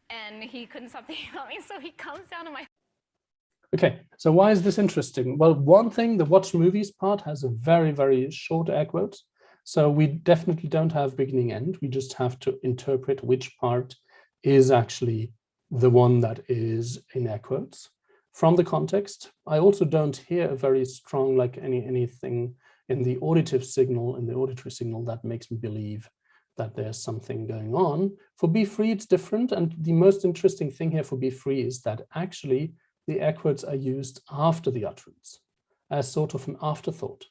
and he couldn't stop thinking about me, so he comes down to my... Okay, so why is this interesting? Well, one thing, the watch movies part has a very, very short air quotes. So we definitely don't have beginning end. We just have to interpret which part is actually the one that is in air quotes from the context. I also don't hear a very strong, like anything in the auditive signal, in the auditory signal that makes me believe that there's something going on. For be free, it's different. And the most interesting thing here for be free is that actually the air quotes are used after the utterance as sort of an afterthought.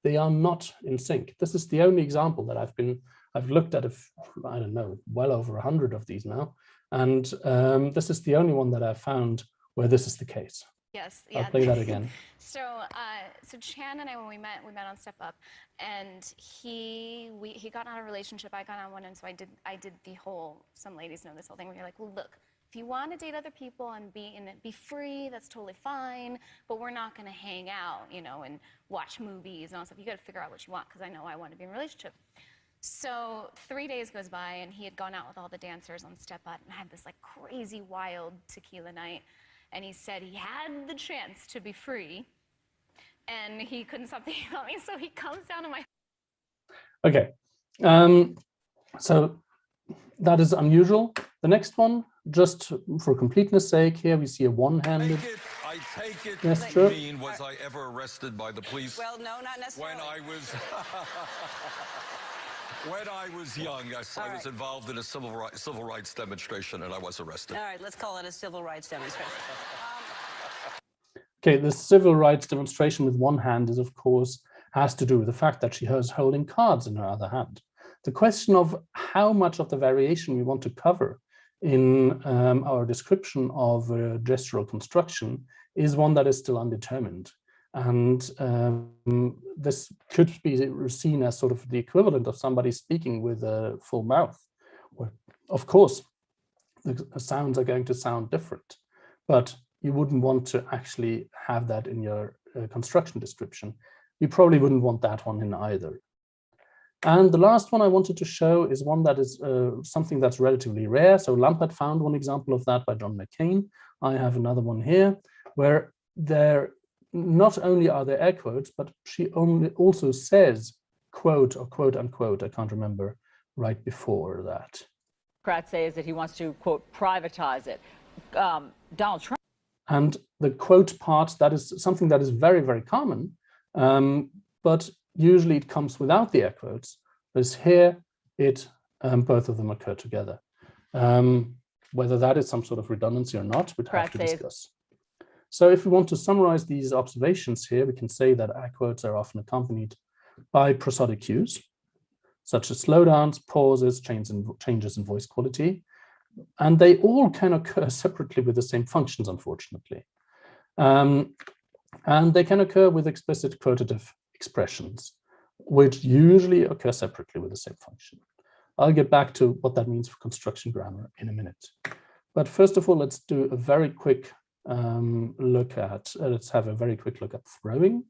They are not in sync. This is the only example that I've looked at, I don't know, well over 100 of these now. And this is the only one that I've found where this is the case. Yes, yeah. I'll play that again. So Chan and I, when we met on Step Up, and he got out of a relationship, I got out of one, and so I did the whole, some ladies know this whole thing where you're like, well, look, if you want to date other people and be free, that's totally fine, but we're not going to hang out, you know, and watch movies and all stuff. You got to figure out what you want, because I know I want to be in a relationship. So 3 days goes by, and he had gone out with all the dancers on Step Up and had this like crazy wild tequila night. And he said he had the chance to be free, and he couldn't stop thinking about me, so he comes down to my... Okay, so that is unusual. The next one, just for completeness sake, here we see a one-handed gesture. Was I ever arrested by the police? Well, no, not necessarily. When I was young, yes, I was involved in a civil rights demonstration, and I was arrested. All right, let's call it a civil rights demonstration. Okay, the civil rights demonstration with one hand is, of course, has to do with the fact that she was holding cards in her other hand. The question of how much of the variation we want to cover in our description of gestural construction is one that is still undetermined. And this could be seen as sort of the equivalent of somebody speaking with a full mouth. Where, of course, the sounds are going to sound different, but you wouldn't want to actually have that in your construction description. You probably wouldn't want that one in either. And the last one I wanted to show is one that is something that's relatively rare. So Lampert found one example of that by John McCain. I have another one here where not only are there air quotes, but she also says quote or quote unquote. I can't remember right before that. Democrat says that he wants to, quote, privatize it. Donald Trump. And the quote part, that is something that is very, very common, but usually it comes without the air quotes. Whereas here, both of them occur together. Whether that is some sort of redundancy or not, we'd have to discuss. So if we want to summarize these observations here, we can say that air quotes are often accompanied by prosodic cues, such as slowdowns, pauses, changes in voice quality, and they all can occur separately with the same functions, unfortunately. And they can occur with explicit quotative expressions, which usually occur separately with the same function. I'll get back to what that means for construction grammar in a minute. But first of all, let's do a very quick let's have a very quick look at throwing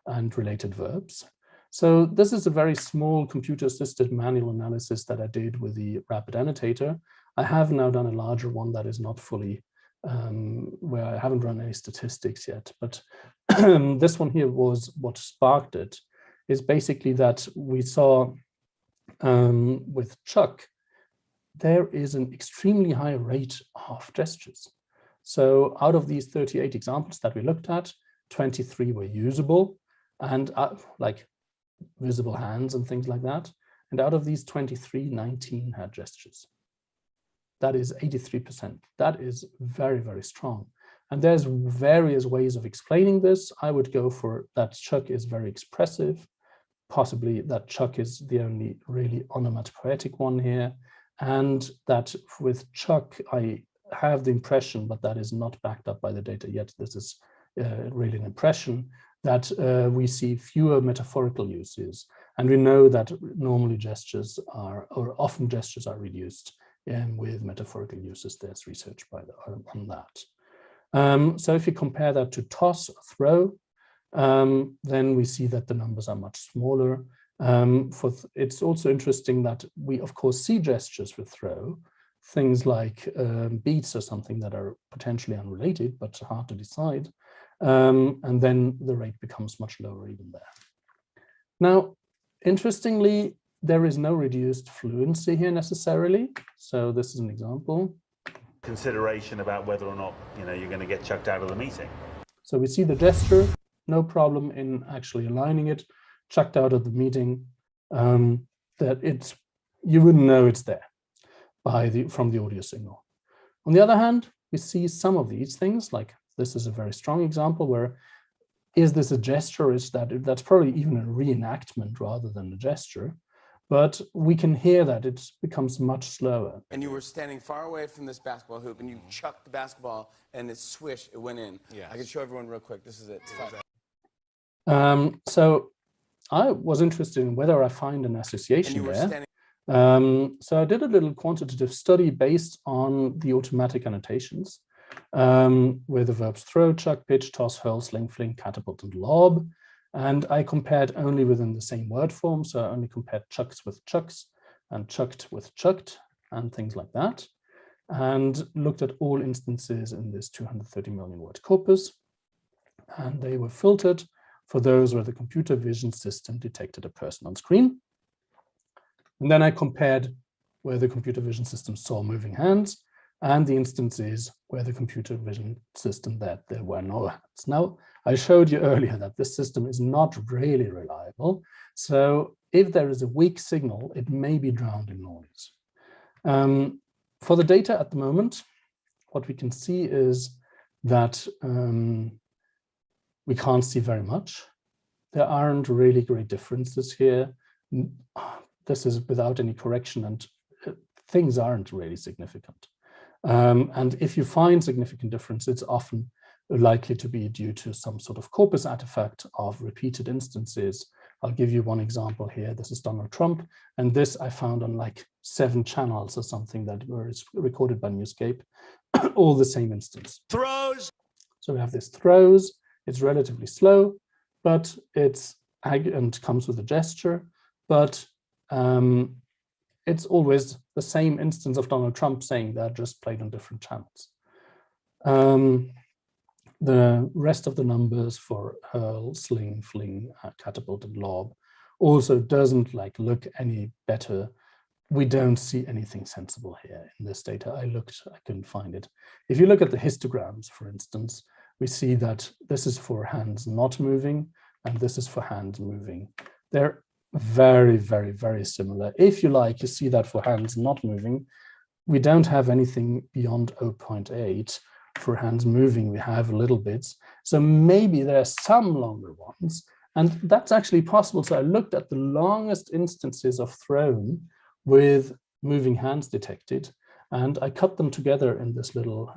and related verbs. So this is a very small computer-assisted manual analysis that I did with the rapid annotator. I have now done a larger one that is not fully, where I haven't run any statistics yet, but this one here was what sparked it, is basically that we saw with Chuck, there is an extremely high rate of gestures. So out of these 38 examples that we looked at, 23 were usable and like visible hands and things like that. And out of these 23, 19 had gestures. That is 83%. That is very, very strong. And there's various ways of explaining this. I would go for that Chuck is very expressive, possibly that Chuck is the only really onomatopoetic one here. And that with Chuck, I have the impression, but that is not backed up by the data yet. This is really an impression that we see fewer metaphorical uses. And we know that normally gestures are, or often gestures are reduced with metaphorical uses. There's research on that. So if you compare that to toss or throw, then we see that the numbers are much smaller. It's also interesting that we, of course, see gestures with throw, things like beats or something that are potentially unrelated, but hard to decide. And then the rate becomes much lower even there. Now, interestingly, there is no reduced fluency here necessarily. So this is an example. Consideration about whether or not you're going to get chucked out of the meeting. So we see the gesture, no problem in actually aligning it, chucked out of the meeting. That you wouldn't know it's there from the audio signal. On the other hand, we see some of these things, like this is a very strong example where is this a gesture? That's probably even a reenactment rather than a gesture. But we can hear that it becomes much slower. And you were standing far away from this basketball hoop, and you chucked the basketball, and it swish, it went in. Yes. I can show everyone real quick. This is it. So I was interested in whether I find an association there. So I did a little quantitative study based on the automatic annotations with the verbs throw, chuck, pitch, toss, hurl, sling, fling, catapult, and lob. And I compared only within the same word form. So I only compared chucks with chucks and chucked with chucked and things like that. And looked at all instances in this 230 million word corpus. And they were filtered for those where the computer vision system detected a person on screen. And then I compared where the computer vision system saw moving hands and the instances where the computer vision system that there were no hands. Now, I showed you earlier that this system is not really reliable. So if there is a weak signal, it may be drowned in noise. For the data at the moment, what we can see is that we can't see very much. There aren't really great differences here. This is without any correction, and things aren't really significant. And if you find significant difference, it's often likely to be due to some sort of corpus artifact of repeated instances. I'll give you one example here. This is Donald Trump, and this I found on like 7 channels or something that were recorded by Newscape, all the same instance. Throws. So we have this throws. It's relatively slow, but and comes with a gesture, but it's always the same instance of Donald Trump saying that, just played on different channels. The rest of the numbers for hurl, sling, fling, catapult, and lob also doesn't look any better. We don't see anything sensible here in this data. I couldn't find it. If you look at the histograms, for instance, we see that this is for hands not moving, and this is for hands moving. They're very, very, very similar. If you like, you see that for hands not moving, we don't have anything beyond 0.8. For hands moving, we have little bits. So maybe there are some longer ones, and that's actually possible. So I looked at the longest instances of thrown with moving hands detected, and I cut them together in this little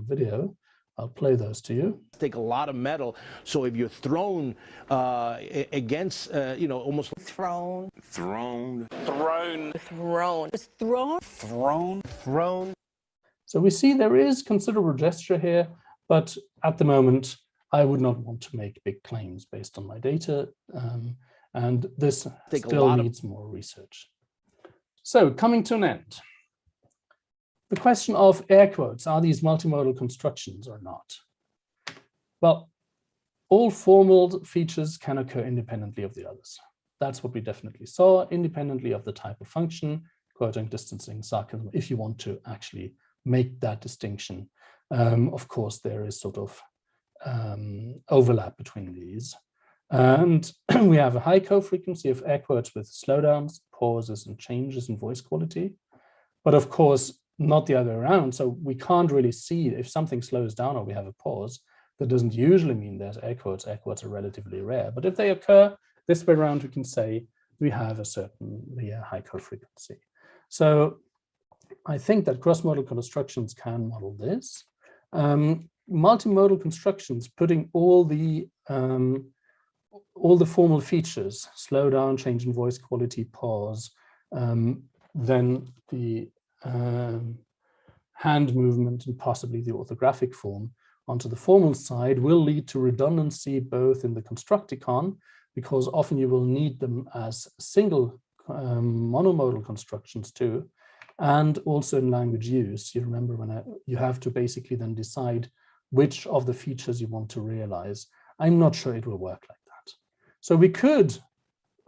video. I'll play those to you. Take a lot of metal, so if you're thrown against, almost thrown. So we see there is considerable gesture here, but at the moment, I would not want to make big claims based on my data, and this still needs more research. So coming to an end. The question of air quotes, are these multimodal constructions or not? Well, all formal features can occur independently of the others. That's what we definitely saw, independently of the type of function, quoting, distancing, sarcasm, if you want to actually make that distinction. Of course, there is sort of overlap between these. And we have a high co-frequency of air quotes with slowdowns, pauses, and changes in voice quality. But of course, not the other way around. So we can't really see if something slows down or we have a pause. That doesn't usually mean there's air quotes. Air quotes are relatively rare. But if they occur this way around, we can say we have a certainly high co-frequency. So I think that cross-modal constructions can model this. Multimodal constructions, putting all the formal features, slow down, change in voice quality, pause, then the hand movement and possibly the orthographic form onto the formal side will lead to redundancy both in the constructicon, because often you will need them as single monomodal constructions too, and also in language use. You remember when you have to basically then decide which of the features you want to realize. I'm not sure it will work like that. So we could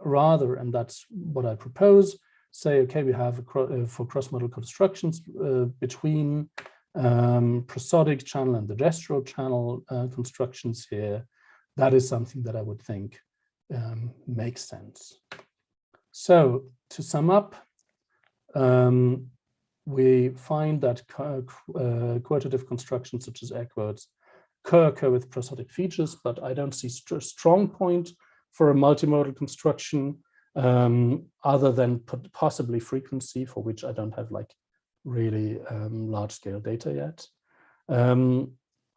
rather, and that's what I propose, say, okay, we have for cross-modal constructions between prosodic channel and the gestural channel constructions here. That is something that I would think makes sense. So to sum up, we find that quotative constructions such as air quotes occur with prosodic features, but I don't see a strong point for a multimodal construction other than possibly frequency, for which I don't have like really large-scale data yet.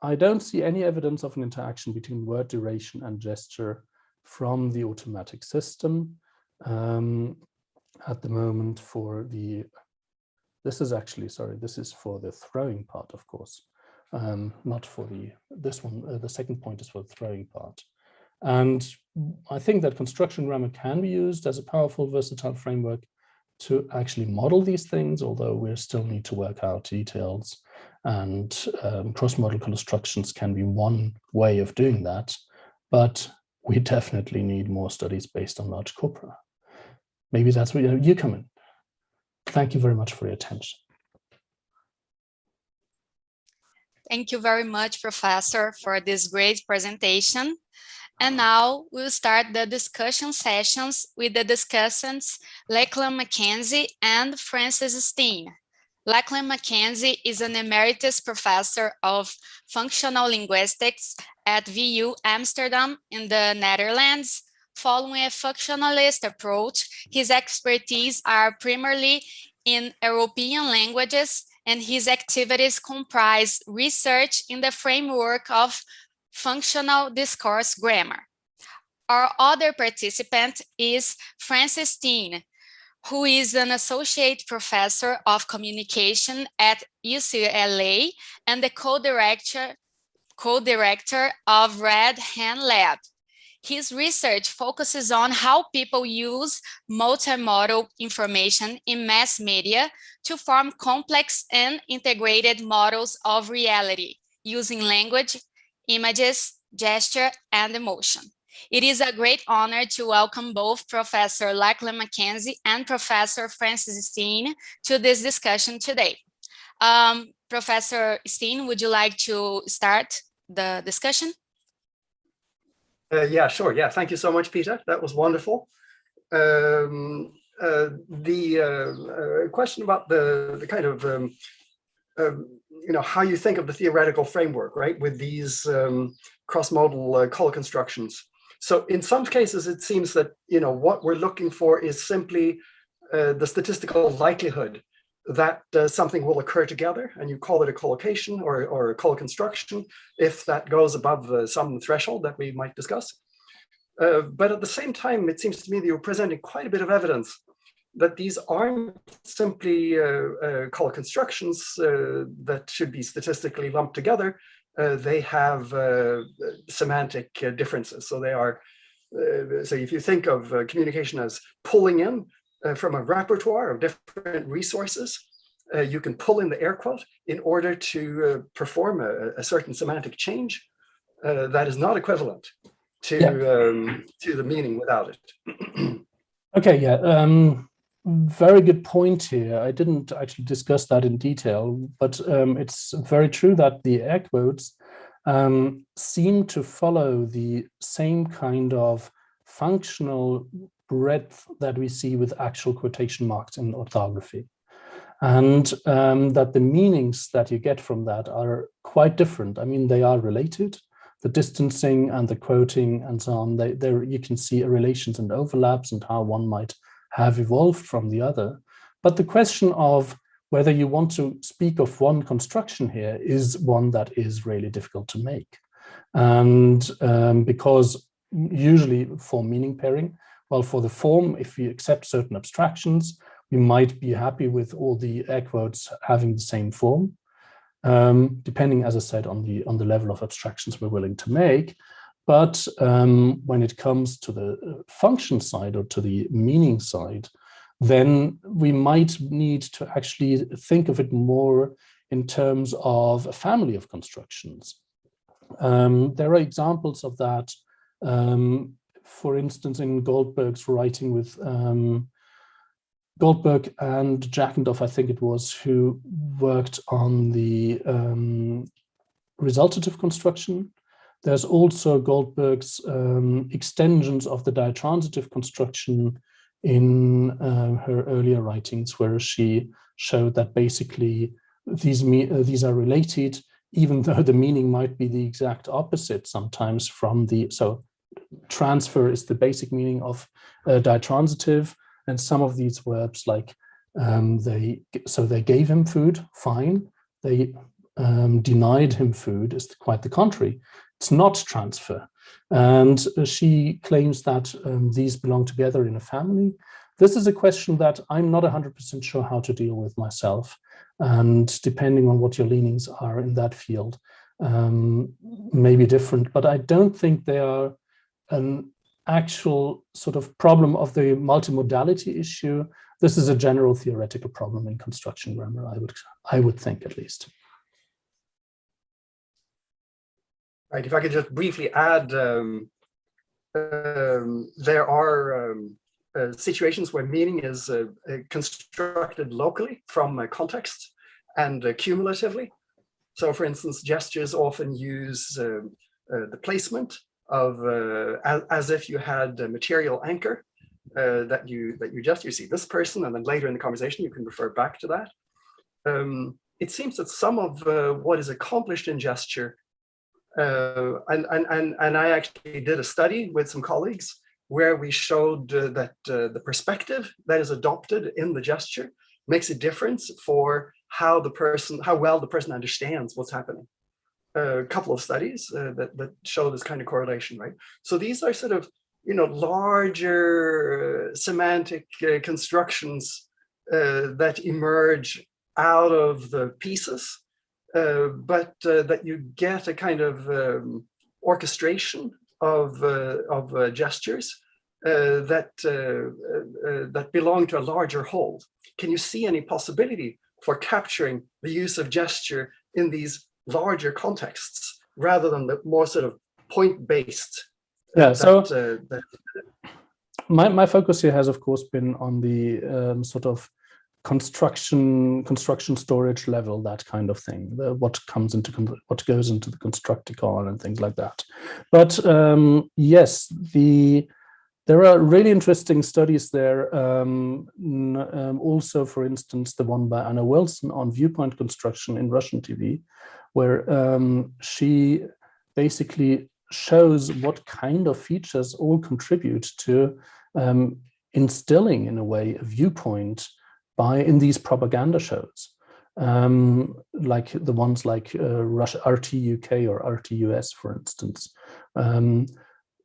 I don't see any evidence of an interaction between word duration and gesture from the automatic system at the moment for the, this is actually, sorry, this is for the throwing part, of course, not for the, this one, the second point is for the throwing part. And I think that construction grammar can be used as a powerful, versatile framework to actually model these things, although we still need to work out details. And cross-modal constructions can be one way of doing that, but we definitely need more studies based on large corpora. Maybe that's where you come in. Thank you very much for your attention. Thank you very much, Professor, for this great presentation. And now we'll start the discussion sessions with the discussants Lachlan Mackenzie and Francis Steen. Lachlan Mackenzie is an emeritus professor of functional linguistics at VU Amsterdam in the Netherlands. Following a functionalist approach, his expertise are primarily in European languages, and his activities comprise research in the framework of functional discourse grammar. Our other participant is Francis Steen, who is an associate professor of communication at UCLA and the co-director of Red Hen Lab. His research focuses on how people use multimodal information in mass media to form complex and integrated models of reality using language, images, gesture, and emotion. It is a great honor to welcome both Professor Lachlan Mackenzie and Professor Francis Steen to this discussion today. Professor Steen, would you like to start the discussion? Yeah, sure. Yeah, thank you so much, Peter. That was wonderful. The question about the kind of, you know, how you think of the theoretical framework, right, with these cross-modal color constructions. So in some cases, it seems that, you know, what we're looking for is simply the statistical likelihood that something will occur together, and you call it a collocation or a color construction if that goes above some threshold that we might discuss. But at the same time, it seems to me that you're presenting quite a bit of evidence that these aren't simply color constructions that should be statistically lumped together. They have semantic differences. So they are, so if you think of communication as pulling in from a repertoire of different resources, you can pull in the air quote in order to perform a certain semantic change that is not equivalent to the meaning without it. Okay, yeah, very good point here. I didn't actually discuss that in detail, but it's very true that the air quotes seem to follow the same kind of functional breadth that we see with actual quotation marks in orthography. And that the meanings that you get from that are quite different. I mean, they are related, the distancing and the quoting and so on. There you can see relations and overlaps and how one might have evolved from the other. But the question of whether you want to speak of one construction here is one that is really difficult to make. And because usually for meaning pairing, well, for the form, if we accept certain abstractions, we might be happy with all the air quotes having the same form. depending, as I said, on the level of abstractions we're willing to make. But when it comes to the function side or to the meaning side, then we might need to actually think of it more in terms of a family of constructions. There are examples of that. For instance, in Goldberg's writing with Goldberg and Jackendorf, I think it was, who worked on the resultative construction. There's also Goldberg's extensions of the diatransitive construction in her earlier writings, where she showed that basically these are related, even though the meaning might be the exact opposite sometimes from the, so transfer is the basic meaning of diatransitive, and some of these verbs like they gave him food, fine. They denied him food is quite the contrary. It's not transfer. And she claims that these belong together in a family. This is a question that I'm not 100% sure how to deal with myself. And depending on what your leanings are in that field, may be different. But I don't think they are an actual sort of problem of the multimodality issue. This is a general theoretical problem in construction grammar, I would think, at least. Right, if I could just briefly add, there are situations where meaning is constructed locally from context and cumulatively. So, for instance, gestures often use the placement of as if you had a material anchor that you gesture. You see this person, and then later in the conversation you can refer back to that. It seems that some of what is accomplished in gesture, and I actually did a study with some colleagues where we showed that the perspective that is adopted in the gesture makes a difference for how well the person understands what's happening. A couple of studies that show this kind of correlation, right? So these are sort of, larger semantic constructions that emerge out of the pieces, but that you get a kind of orchestration of gestures that belong to a larger whole. Can you see any possibility for capturing the use of gesture in these larger contexts rather than the more sort of point-based? Yeah, my focus here has, of course, been on the sort of construction storage level, that kind of thing, what goes into the constructicon and things like that. But yes, there are really interesting studies there. Also, for instance, the one by Anna Wilson on viewpoint construction in Russian TV, where she basically shows what kind of features all contribute to instilling, in a way, a viewpoint in these propaganda shows, like the ones like Russia, RT UK or RT US, for instance.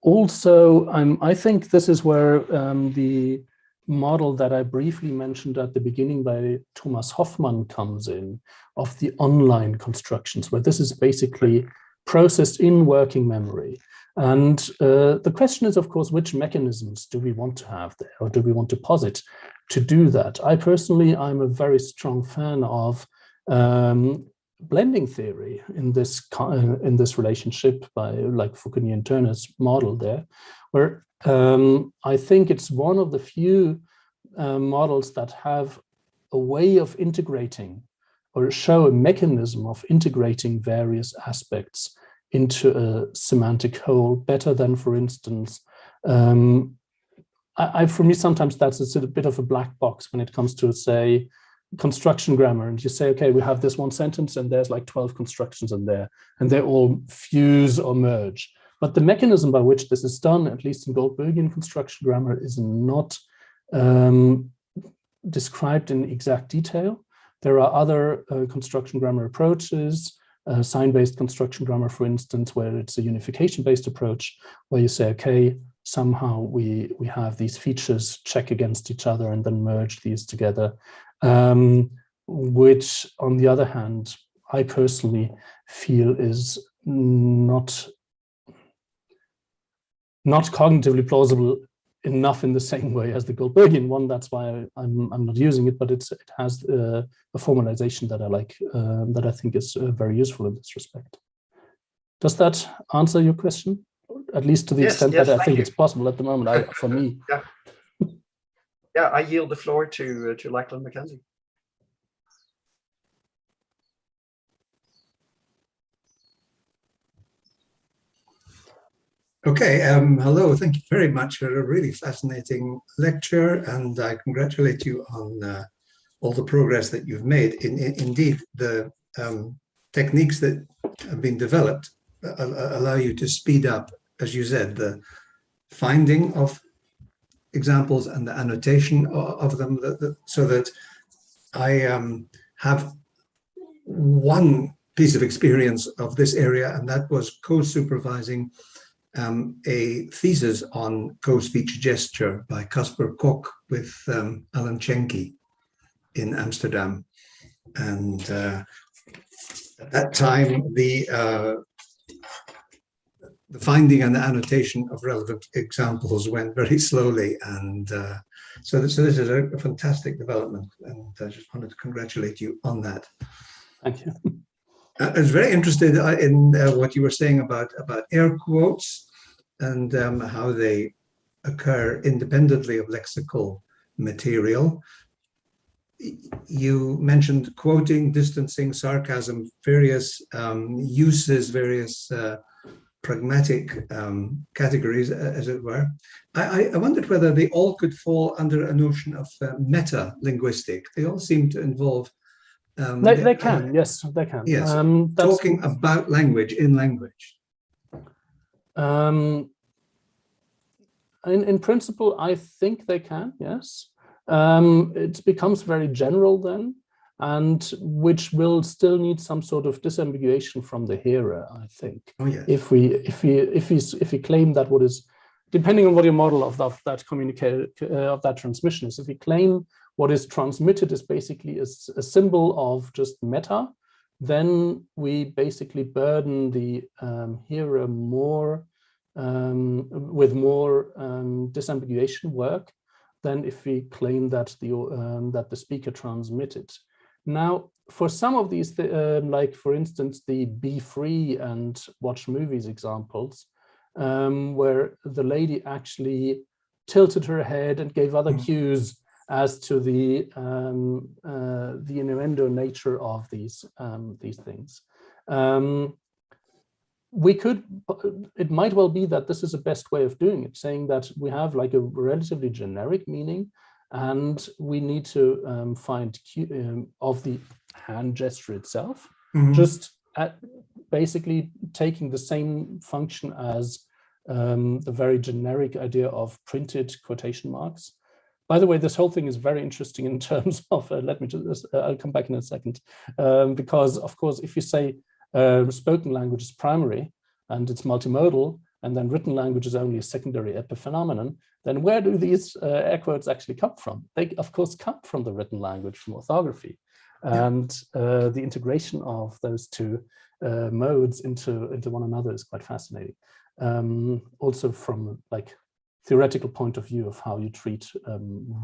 Also, I think this is where the model that I briefly mentioned at the beginning by Thomas Hoffmann comes in, of the online constructions, where this is basically processed in working memory. And the question is, of course, which mechanisms do we want to have there, or do we want to posit to do that? I personally, I'm a very strong fan of blending theory in this relationship, by like Foucault and Turner's model there, where I think it's one of the few models that have a way of integrating, or show a mechanism of integrating various aspects into a semantic whole better than, for instance, for me, sometimes that's a sort of bit of a black box when it comes to, say, construction grammar, and you say, okay, we have this one sentence and there's like 12 constructions in there, and they all fuse or merge. But the mechanism by which this is done, at least in Goldbergian construction grammar, is not described in exact detail. There are other construction grammar approaches, sign-based construction grammar, for instance, where it's a unification-based approach, where you say, okay, somehow we have these features check against each other and then merge these together, which, on the other hand, I personally feel is not cognitively plausible enough in the same way as the Goldbergian one. That's why I'm not using it, but it has a formalization that I like, that I think is very useful in this respect. Does that answer your question? At least to the extent that I think it's possible at the moment, for me. Yeah. Yeah, I yield the floor to Lachlan Mackenzie. Okay, hello, thank you very much for a really fascinating lecture, and I congratulate you on all the progress that you've made. Indeed, the techniques that have been developed allow you to speed up, as you said, the finding of examples and the annotation of them, so that I have one piece of experience of this area, and that was co-supervising a thesis on co-speech gesture by Kasper Kok with Alan Chenky in Amsterdam. And at that time, the finding and the annotation of relevant examples went very slowly. And so this is a fantastic development. And I just wanted to congratulate you on that. Thank you. I was very interested in what you were saying about air quotes and how they occur independently of lexical material. You mentioned quoting, distancing, sarcasm, various uses, various pragmatic categories, as it were. I wondered whether they all could fall under a notion of meta-linguistic. They all seem to involve they can, yes, they can. Yes, talking about language in language. In principle, I think they can, yes. It becomes very general then, and which will still need some sort of disambiguation from the hearer, I think. Oh, yes. If we claim that what is, depending on what your model of that transmission is, if we claim what is transmitted is basically a symbol of just meta, then we basically burden the hearer more with more disambiguation work than if we claim that the speaker transmitted. Now, for some of these, like for instance, the be free and watch movies examples, where the lady actually tilted her head and gave other cues as to the innuendo nature of these things. It might well be that this is the best way of doing it, saying that we have like a relatively generic meaning, and we need to find of the hand gesture itself, just basically taking the same function as the very generic idea of printed quotation marks. By the way, this whole thing is very interesting in terms of, I'll come back in a second, because of course, if you say spoken language is primary and it's multimodal, and then written language is only a secondary epiphenomenon, then where do these air quotes actually come from? They, of course, come from the written language, from orthography. And the integration of those two modes into one another is quite fascinating. Also from like theoretical point of view of how you treat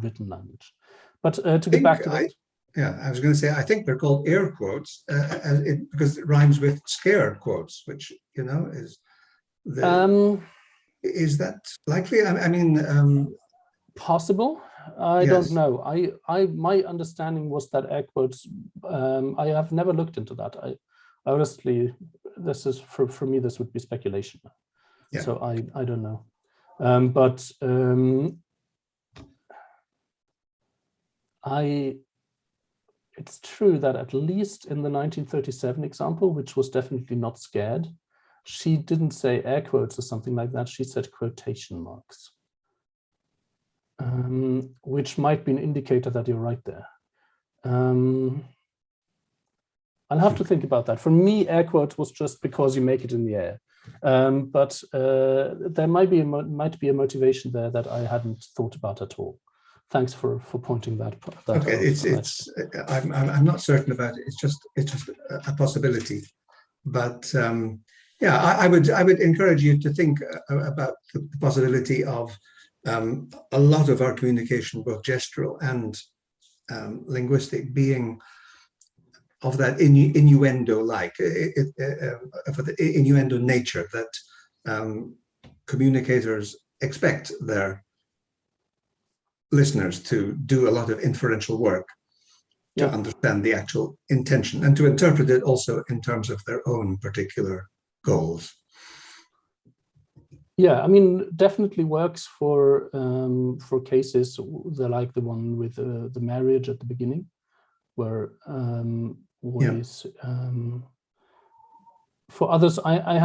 written language. But to get back to that. Yeah, I was going to say, I think they're called air quotes because it rhymes with scare quotes, which, you know, is is that likely? I mean, possible. I don't know. My understanding was that air quotes. I have never looked into that. I honestly, this is for me. This would be speculation. Yeah. So I don't know. It's true that at least in the 1937 example, which was definitely not scared, she didn't say air quotes or something like that. She said quotation marks, which might be an indicator that you're right there. I'll have to think about that. For me, air quotes was just because you make it in the air. But there might be a motivation there that I hadn't thought about at all. thanks for pointing that Okay, out. I'm not certain about it. It's just a possibility, but yeah, I would encourage you to think about the possibility of a lot of our communication, both gestural and linguistic, being of that innuendo-like, for the innuendo nature that communicators expect their listeners to do a lot of inferential work to understand the actual intention and to interpret it also in terms of their own particular goals. Yeah, I mean, definitely works for cases like the one with the marriage at the beginning, where for others, I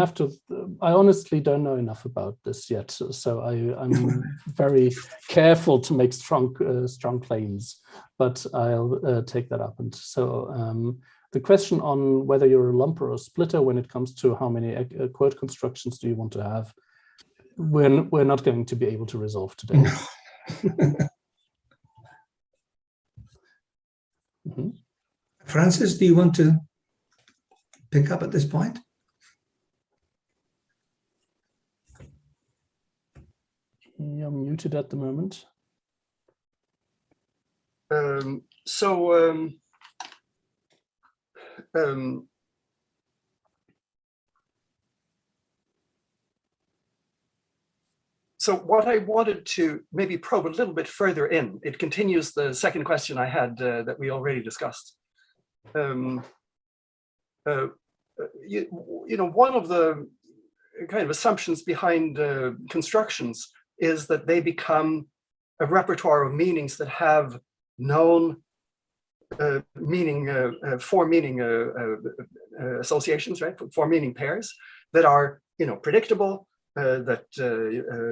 honestly don't know enough about this yet, so I'm very careful to make strong claims, but I'll take that up. And so the question on whether you're a lumper or a splitter when it comes to how many quote constructions do you want to have, we're not going to be able to resolve today. Francis, do you want to pick up at this point? You're muted at the moment. So what I wanted to maybe probe a little bit further in, it continues the second question I had that we already discussed. You know, one of the kind of assumptions behind constructions is that they become a repertoire of meanings that have known four meaning associations, right? Four meaning pairs that are, you know, predictable, that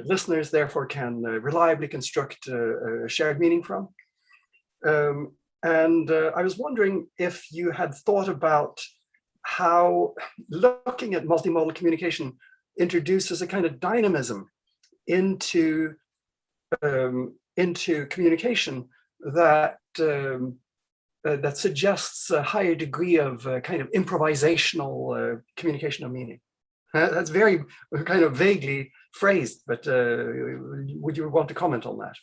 listeners therefore can reliably construct a shared meaning from. And I was wondering if you had thought about how looking at multimodal communication introduces a kind of dynamism into communication that that suggests a higher degree of kind of improvisational communication of meaning. That's very kind of vaguely phrased, but would you want to comment on that?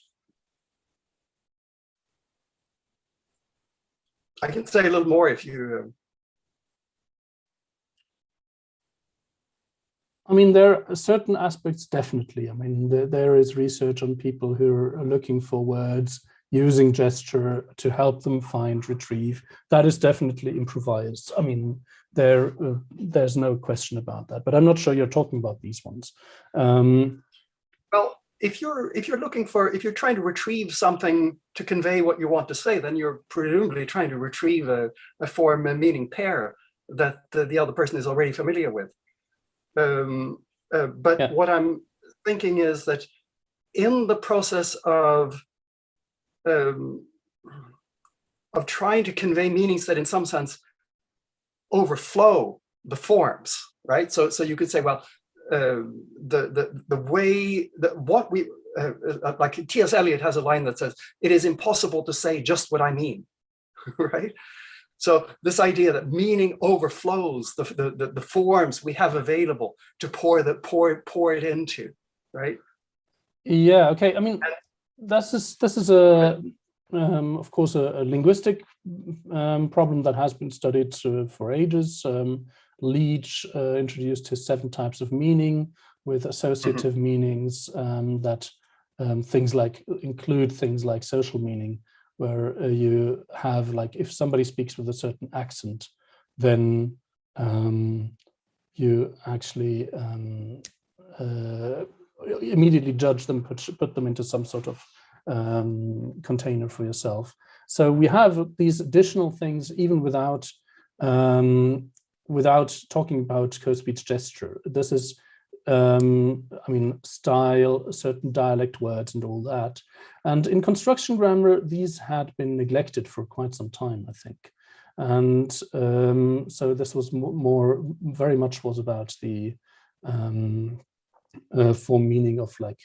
I can say a little more if you... I mean, there are certain aspects, definitely. I mean, there is research on people who are looking for words, using gesture to help them find, retrieve. That is definitely improvised. I mean, there's no question about that, but I'm not sure you're talking about these ones. Well, if you're trying to retrieve something to convey what you want to say, then you're presumably trying to retrieve a form and meaning pair that the other person is already familiar with. But what I'm thinking is that in the process of trying to convey meanings that in some sense overflow the forms, right? So you could say, well, the way that what we like T.S. Eliot has a line that says, "It is impossible to say just what I mean," right? So this idea that meaning overflows the forms we have available to pour it into, right? Yeah. Okay. I mean, this is a of course a linguistic problem that has been studied for ages. Leach introduced his 7 types of meaning with associative meanings that include things like social meaning, where you have, like, if somebody speaks with a certain accent, then you actually immediately judge them, put them into some sort of container for yourself. So we have these additional things even without talking about co-speech gesture. This is I mean, style, certain dialect words and all that. And in construction grammar, these had been neglected for quite some time, I think. And so this was very much was about the form meaning of, like,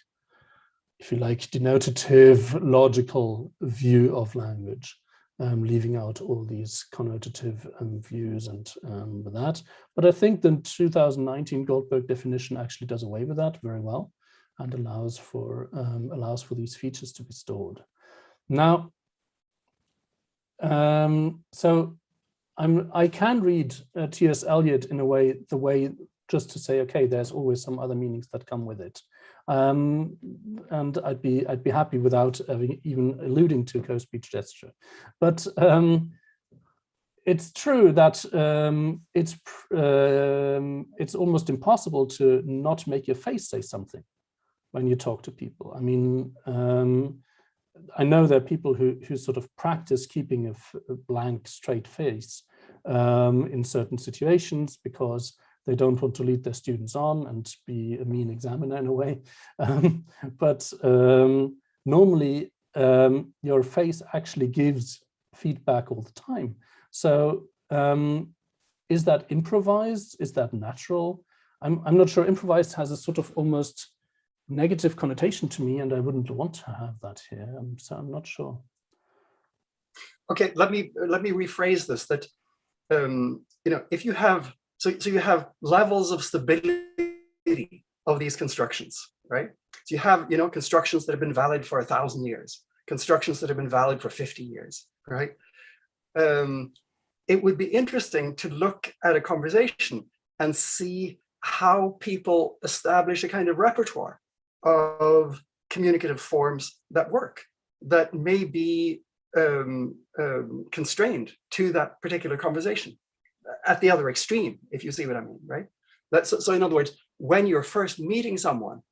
if you like, denotative, logical view of language, leaving out all these connotative views and that. But I think the 2019 Goldberg definition actually does away with that very well and allows for these features to be stored. Now, so I can read T.S. Eliot in a way, just to say, okay, there's always some other meanings that come with it. And I'd be happy without even alluding to co-speech gesture. But it's true that it's almost impossible to not make your face say something when you talk to people. I mean, I know there are people who sort of practice keeping a blank, straight face in certain situations because they don't want to lead their students on and be a mean examiner in a way. But normally, your face actually gives feedback all the time. So is that improvised? Is that natural? I'm not sure. Improvised has a sort of almost negative connotation to me, and I wouldn't want to have that here. So I'm not sure. Okay, let me rephrase this. That if you have so you have levels of stability of these constructions, right? So you have constructions that have been valid for 1,000 years, constructions that have been valid for 50 years, right? It would be interesting to look at a conversation and see how people establish a kind of repertoire of communicative forms that work, that may be constrained to that particular conversation at the other extreme, if you see what I mean, right? So in other words, when you're first meeting someone,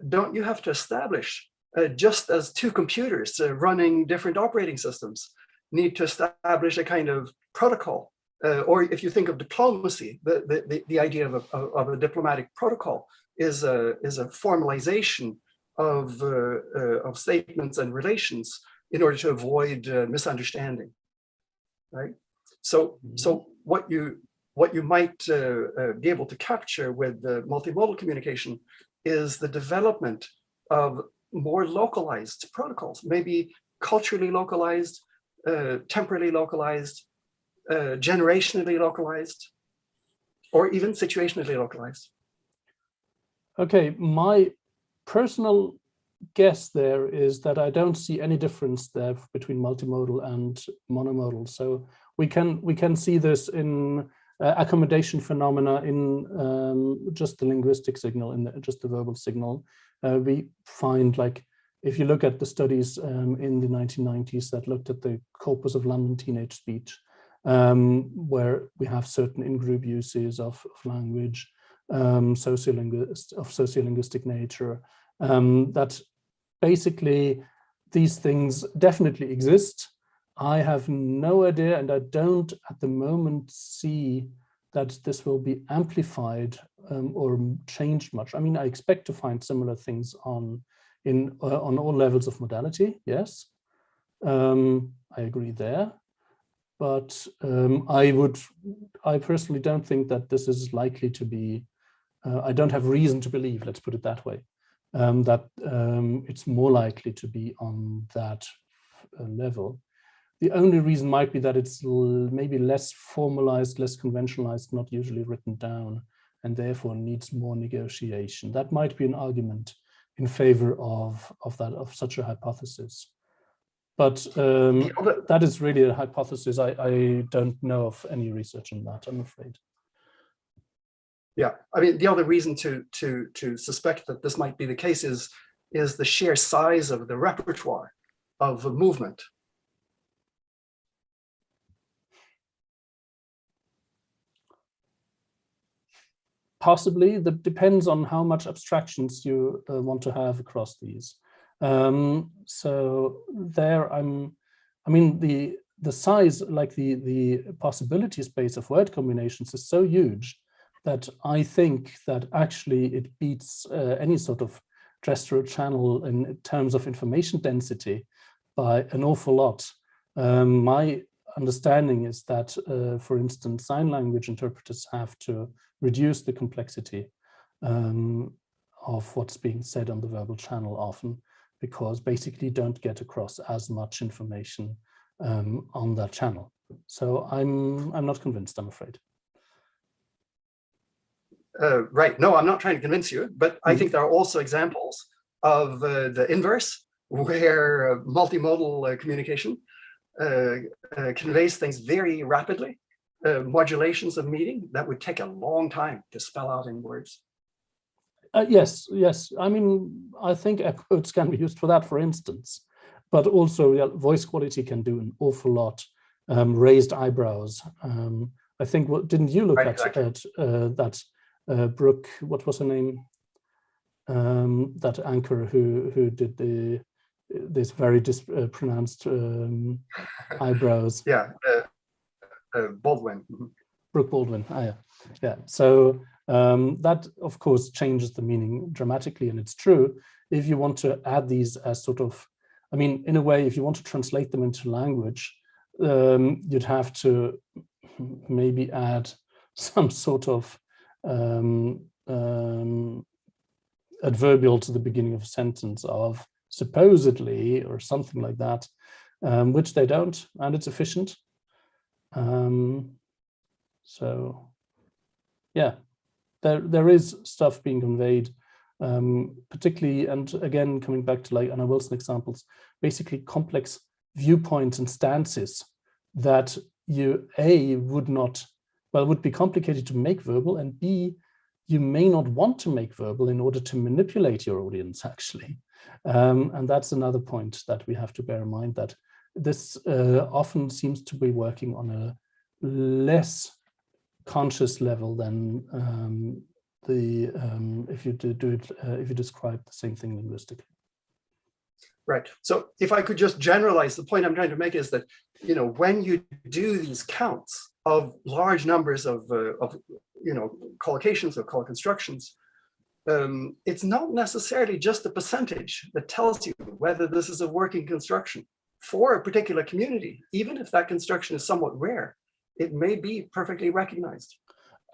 don't you have to establish, just as two computers running different operating systems need to establish a kind of protocol, or if you think of diplomacy, the idea of a diplomatic protocol is a formalization of statements and relations in order to avoid misunderstanding, right? So what you might be able to capture with the multimodal communication is the development of more localized protocols, maybe culturally localized, temporally localized, generationally localized, or even situationally localized. Okay, my personal guess there is that I don't see any difference there between multimodal and monomodal. So we can see this in accommodation phenomena in just the linguistic signal, in just the verbal signal. We find, like, if you look at the studies in the 1990s that looked at the corpus of London teenage speech, where we have certain in-group uses of language, sociolinguistic nature, that basically these things definitely exist. I have no idea, and I don't at the moment see that this will be amplified or changed much. I mean, I expect to find similar things on all levels of modality, yes. I agree there. But I personally don't think that this is likely to be, I don't have reason to believe, let's put it that way, that it's more likely to be on that level. The only reason might be that it's maybe less formalized, less conventionalized, not usually written down, and therefore needs more negotiation. That might be an argument in favor of such a hypothesis. But that is really a hypothesis. I don't know of any research on that, I'm afraid. Yeah, I mean, the other reason to suspect that this might be the case is the sheer size of the repertoire of a movement. Possibly, that depends on how much abstractions you want to have across these. So there, I mean, the size, like the possibility space of word combinations is so huge that I think that actually it beats any sort of gestural channel in terms of information density by an awful lot. My understanding is that, for instance, sign language interpreters have to reduce the complexity of what's being said on the verbal channel often, because basically you don't get across as much information on that channel. So I'm not convinced, I'm afraid. Right. No, I'm not trying to convince you, but I think there are also examples of the inverse, where multimodal communication conveys things very rapidly, modulations of meaning that would take a long time to spell out in words. Yes. I mean, I think air quotes can be used for that, for instance, but also voice quality can do an awful lot. Raised eyebrows. I think, what didn't you look at that Brooke, what was her name? That anchor who did this very pronounced eyebrows. Yeah, Baldwin. Brooke Baldwin. Yeah. So that, of course, changes the meaning dramatically, and it's true. If you want to add these as sort of, I mean, in a way, if you want to translate them into language, you'd have to maybe add some sort of adverbial to the beginning of a sentence of supposedly or something like that, which they don't, and it's efficient. So yeah, there is stuff being conveyed, particularly, and again, coming back to like Anna Wilson examples, basically complex viewpoints and stances that you would be complicated to make verbal, and B, you may not want to make verbal in order to manipulate your audience, actually. And that's another point that we have to bear in mind, that this often seems to be working on a less conscious level than if you describe the same thing linguistically. Right. So if I could just generalize, the point I'm trying to make is that, you know, when you do these counts of large numbers of collocations or colloc constructions, it's not necessarily just the percentage that tells you whether this is a working construction for a particular community. Even if that construction is somewhat rare, it may be perfectly recognized.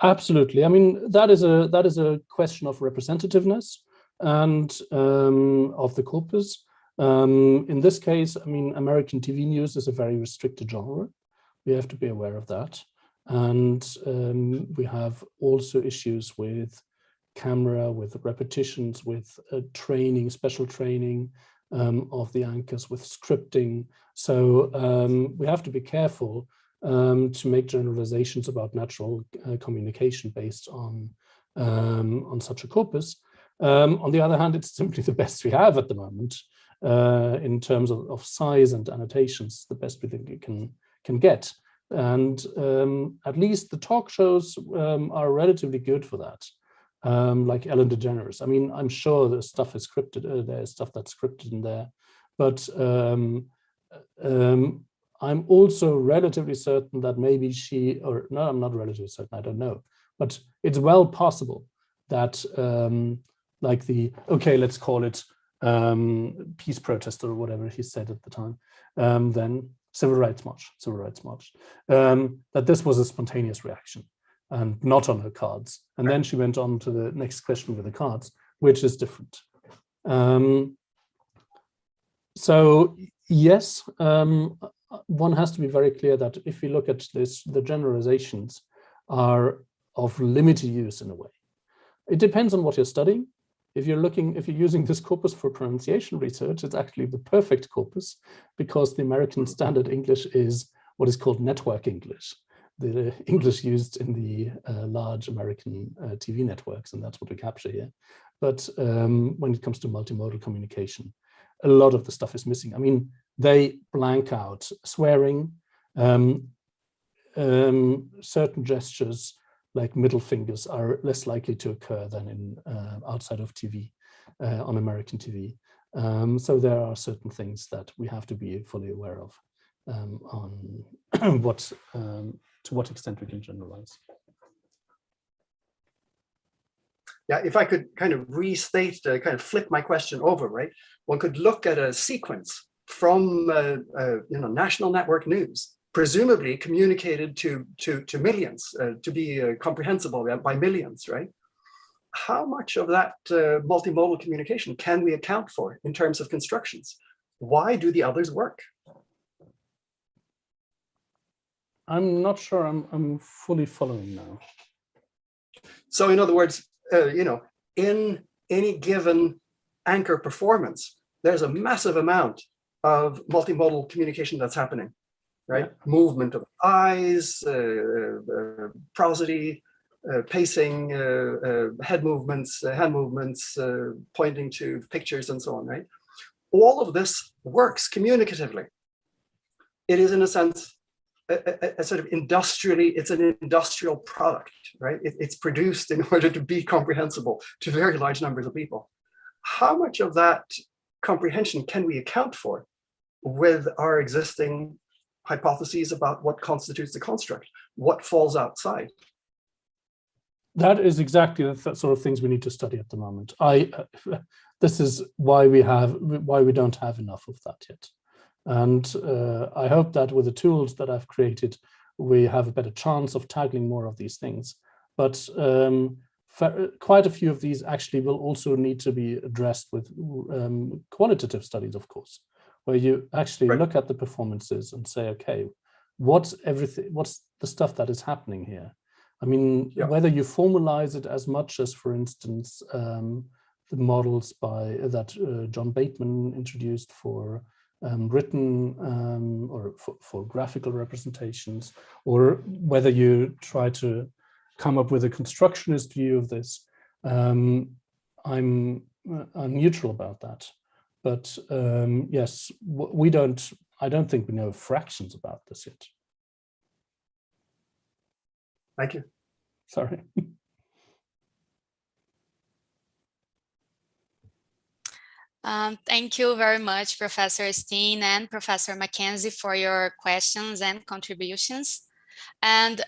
Absolutely. I mean, that is a question of representativeness and of the corpus. In this case, I mean, American TV news is a very restricted genre. We have to be aware of that. And we have also issues with camera, with repetitions, with training, special training of the anchors, with scripting. So we have to be careful to make generalizations about natural communication based on such a corpus. On the other hand, it's simply the best we have at the moment in terms of size and annotations, the best we think we can get. And at least the talk shows are relatively good for that, like Ellen DeGeneres. I mean, I'm sure the stuff is scripted, there's stuff that's scripted in there, but I'm also relatively certain that maybe I'm not relatively certain, I don't know, but it's well possible that let's call it peace protest or whatever he said at the time, then civil rights march, that this was a spontaneous reaction and not on her cards. And then she went on to the next question with the cards, which is different. So yes, one has to be very clear that if we look at this, the generalizations are of limited use in a way. It depends on what you're studying. If you're using this corpus for pronunciation research, it's actually the perfect corpus, because the American Standard English is what is called network English, the English used in the large American TV networks, and that's what we capture here. But when it comes to multimodal communication, a lot of the stuff is missing. I mean, they blank out swearing, certain gestures like middle fingers are less likely to occur than in outside of TV, on American TV. So there are certain things that we have to be fully aware of on to what extent we can generalize. Yeah, if I could kind of restate, kind of flip my question over, right? One could look at a sequence from national network news, presumably communicated to millions, to be comprehensible by millions, right? how much of that multimodal communication can we account for in terms of constructions? Why do the others work? I'm not sure I'm fully following now. So in other words, you know, in any given anchor performance, there's a massive amount of multimodal communication that's happening, right? Yeah. Movement of eyes, prosody, pacing, head movements, hand movements, pointing to pictures and so on, right? All of this works communicatively. It is, in a sense, a sort of it's an industrial product, right? It's produced in order to be comprehensible to very large numbers of people. How much of that comprehension can we account for with our existing hypotheses about what constitutes the construct? What falls outside? That is exactly the sort of things we need to study at the moment. This is why we don't have enough of that yet. And I hope that with the tools that I've created, we have a better chance of tackling more of these things. But quite a few of these actually will also need to be addressed with qualitative studies, of course, where you actually look at the performances and say, okay, what's the stuff that is happening here? I mean, whether you formalize it as much as, for instance, the models that John Bateman introduced for written or for graphical representations, or whether you try to come up with a constructionist view of this, I'm neutral about that. But yes, I don't think we know fractions about this yet. Thank you. Sorry. Thank you very much, Professor Steen and Professor Mackenzie, for your questions and contributions. And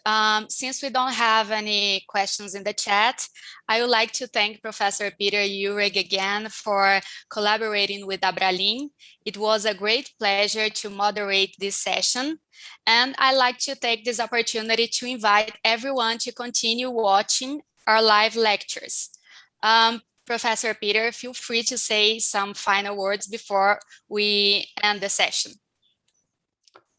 since we don't have any questions in the chat, I would like to thank Professor Peter Uhrig again for collaborating with Abralin. It was a great pleasure to moderate this session. And I'd like to take this opportunity to invite everyone to continue watching our live lectures. Professor Peter, feel free to say some final words before we end the session.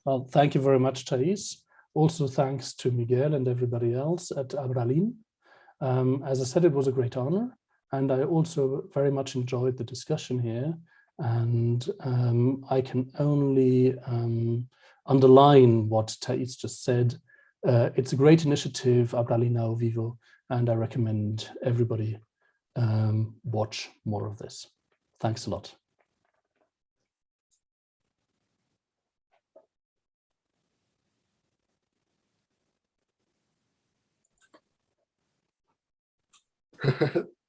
Well, thank you very much, Thais. Also, thanks to Miguel and everybody else at Abralin. As I said, it was a great honor, and I also very much enjoyed the discussion here. And I can only underline what Thais just said. It's a great initiative, Abralin ao Vivo, and I recommend everybody watch more of this. Thanks a lot.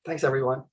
Thanks, everyone.